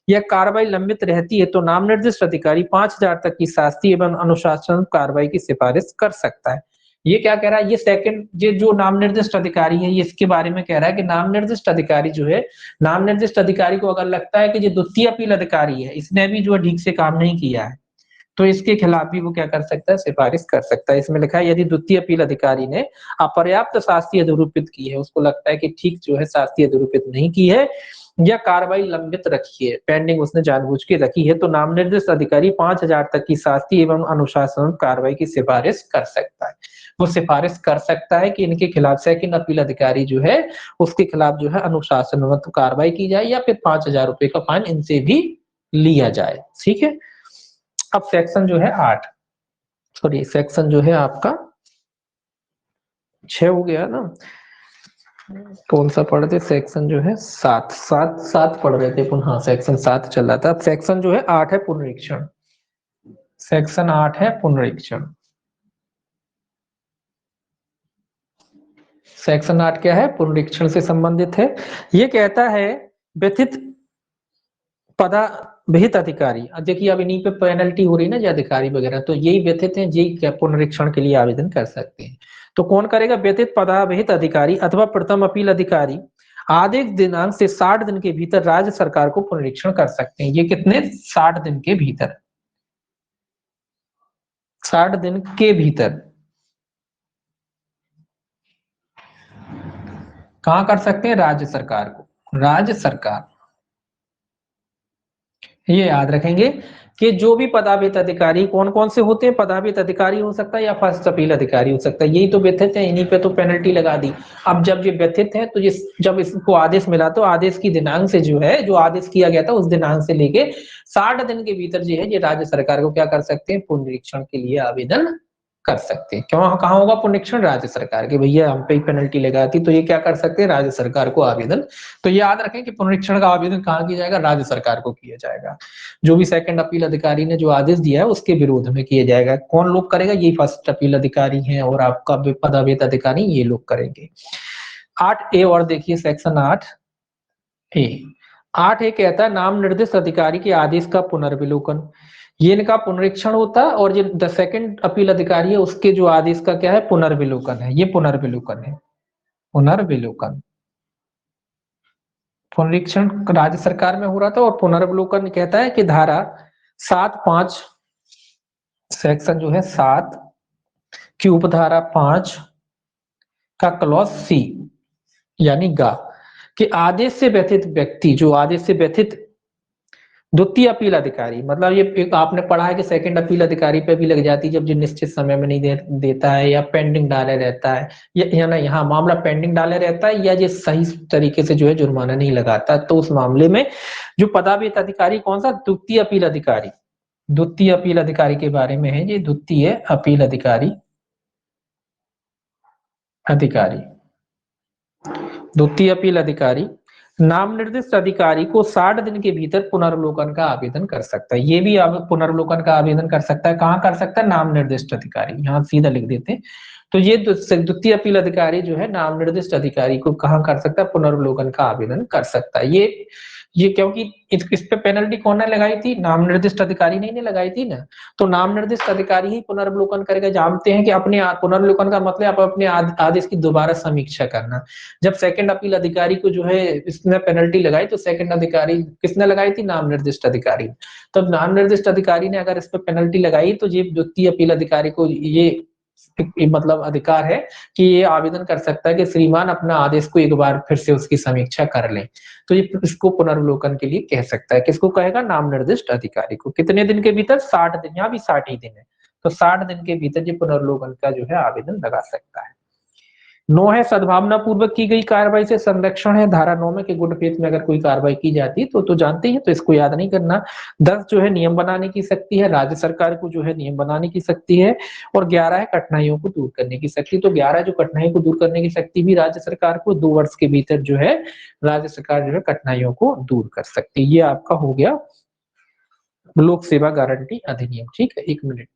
यह कार्रवाई लंबित रहती है तो नाम निर्दिष्ट अधिकारी 5000 तक की शास्ति एवं अनुशासन कार्रवाई की सिफारिश कर सकता है। ये क्या कह रहा है, ये सेकंड ये जो नाम निर्दिष्ट अधिकारी है ये इसके बारे में कह रहा है कि नाम निर्दिष्ट अधिकारी जो है, नाम निर्दिष्ट अधिकारी को अगर लगता है कि जो द्वितीय अपील अधिकारी है इसने भी जो ठीक से काम नहीं किया है तो इसके खिलाफ भी वो क्या कर सकता है, सिफारिश कर सकता है। इसमें लिखा है यदि द्वितीय अपील अधिकारी ने अपर्याप्त शास्ति अधिरूपित की है, उसको लगता है कि ठीक जो है शास्ति अधिरूपित नहीं की है या कार्रवाई लंबित रखी है, पेंडिंग उसने जानबूझ के रखी है, तो नाम निर्दिष्ट अधिकारी 5000 तक की शास्ति एवं अनुशासन कार्रवाई की सिफारिश कर सकता है। वो सिफारिश कर सकता है कि इनके खिलाफ सेकंड अपील अधिकारी जो है उसके खिलाफ जो है अनुशासन कार्रवाई की जाए या फिर 5000 रुपए का फाइन इनसे भी लिया जाए। ठीक है, अब सेक्शन जो है 8 सॉरी सेक्शन जो है आपका 6 हो गया ना, कौन सा पढ़ रहे थे, सेक्शन जो है 7 पढ़ रहे थे पुनः, सेक्शन 7 चल रहा था। अब सेक्शन जो है 8 है पुनरीक्षण, सेक्शन 8 है पुनरीक्षण। सेक्शन 8 क्या है, पुनरीक्षण से संबंधित है। ये कहता है व्यथित पदाभिहित अधिकारी, देखिए अब इन्हीं पे पेनल्टी हो रही ना जो अधिकारी वगैरह, तो यही व्यथित हैं, यही पुनरीक्षण के लिए आवेदन कर सकते हैं। तो कौन करेगा, व्यथित पदाभिहित अधिकारी अथवा प्रथम अपील अधिकारी आदेश दिनांक से 60 दिन के भीतर राज्य सरकार को पुनरीक्षण कर सकते हैं। ये कितने 60 दिन के भीतर, 60 दिन के भीतर कहां कर सकते हैं, राज्य सरकार को, राज्य सरकार। ये याद रखेंगे कि जो भी पदाभित अधिकारी कौन कौन से होते हैं, पदाभित अधिकारी हो सकता है या फर्स्ट अपील अधिकारी हो सकता है, यही तो व्यथित है, इन्हीं पे तो पेनल्टी लगा दी। अब जब ये व्यथित है तो जब इसको आदेश मिला तो आदेश की दिनांक से जो है, जो आदेश किया गया था उस दिनांक से लेके 60 दिन के भीतर जो है ये राज्य सरकार को क्या कर सकते हैं, पुनरीक्षण के लिए आवेदन कर सकते हैं। क्यों, कहाँ होगा पुनरीक्षण, राज्य सरकार के, भैया हम पे ही पेनल्टी लगाती, तो ये क्या कर सकते हैं, राज्य सरकार को आवेदन। तो ये याद रखें कि पुनरीक्षण का आवेदन कहाँ किया जाएगा, राज्य सरकार को किया जाएगा। जो भी सेकंड अपील अधिकारी ने जो आदेश दिया है उसके विरोध में किया जाएगा। कौन लोग करेगा, ये फर्स्ट अपील अधिकारी हैं और आपका पदावेत अधिकारी ये लोग करेंगे। 8A और देखिए सेक्शन 8A। 8A कहता है नाम निर्दिष्ट अधिकारी के आदेश का पुनर्विलोकन, ये इनका पुनरीक्षण होता है, और जो सेकंड अपील अधिकारी है उसके जो आदेश का क्या है, पुनर्विलोकन है। ये पुनर्विलोकन है, पुनर्विलोकन। पुनरीक्षण राज्य सरकार में हो रहा था और पुनर्विलोकन कहता है कि धारा 7(5) सेक्शन जो है 7 की उपधारा 5 का क्लॉज C यानी गा कि आदेश से व्यथित व्यक्ति, जो आदेश से व्यथित द्वितीय अपील अधिकारी, मतलब ये आपने पढ़ा है कि सेकंड अपील अधिकारी पे भी लग जाती है जब जो निश्चित समय में नहीं देता है या पेंडिंग डाले रहता है, या ना यहाँ मामला पेंडिंग डाले रहता है, या ये सही तरीके से जो है जुर्माना नहीं लगाता, तो उस मामले में जो पदावेत अधिकारी कौन सा, द्वितीय अपील अधिकारी, द्वितीय अपील अधिकारी के बारे में है ये, द्वितीय अपील अधिकारी, द्वितीय अपील अधिकारी नाम निर्दिष्ट अधिकारी को 60 दिन के भीतर पुनर्विलोकन का आवेदन कर सकता है। ये भी पुनर्विलोकन का आवेदन कर सकता है, कहाँ कर सकता है, नाम निर्दिष्ट अधिकारी, यहाँ सीधा लिख देते हैं। तो ये द्वितीय अपील अधिकारी जो है नाम निर्दिष्ट अधिकारी को कहाँ कर सकता है, पुनर्विलोकन का आवेदन कर सकता है। ये क्योंकि इस पे पेनल्टी कौन ने लगाई थी, नाम निर्दिष्ट अधिकारी नहीं ने लगाई थी ना, तो नाम निर्दिष्ट अधिकारी ही पुनर्विलोकन करेगा। जानते हैं कि अपने पुनर्विलोकन का मतलब आप अपने आदेश की दोबारा समीक्षा करना। जब सेकंड अपील अधिकारी को जो है इसने पेनल्टी लगाई तो सेकंड अधिकारी किसने लगाई थी, नाम निर्दिष्ट अधिकारी। तब नाम निर्दिष्ट अधिकारी ने अगर इस पे पेनल्टी लगाई तो ये द्वितीय अपील अधिकारी को ये मतलब अधिकार है कि ये आवेदन कर सकता है कि श्रीमान अपना आदेश को एक बार फिर से उसकी समीक्षा कर लें, तो ये इसको पुनर्विलोकन के लिए कह सकता है। किसको कहेगा, नाम निर्दिष्ट अधिकारी को। कितने दिन के भीतर, 60 दिन, यहाँ भी 60 ही दिन है, तो 60 दिन के भीतर ये पुनर्विलोकन का जो है आवेदन लगा सकता है। 9 है सद्भावना पूर्वक की गई कार्रवाई से संरक्षण है। धारा 9 में कि गुड फेथ में अगर कोई कार्रवाई की जाती है तो जानते हैं, तो इसको याद नहीं करना। 10 जो है नियम बनाने की शक्ति है, राज्य सरकार को जो है नियम बनाने की शक्ति है। और 11 है कठिनाइयों को दूर करने की शक्ति। तो 11 जो कठिनाइयों को दूर करने की शक्ति भी राज्य सरकार को, 2 वर्ष के भीतर जो है राज्य सरकार जो है कठिनाइयों को दूर कर सकती है। ये आपका हो गया लोक सेवा गारंटी अधिनियम। ठीक है, 1 मिनट।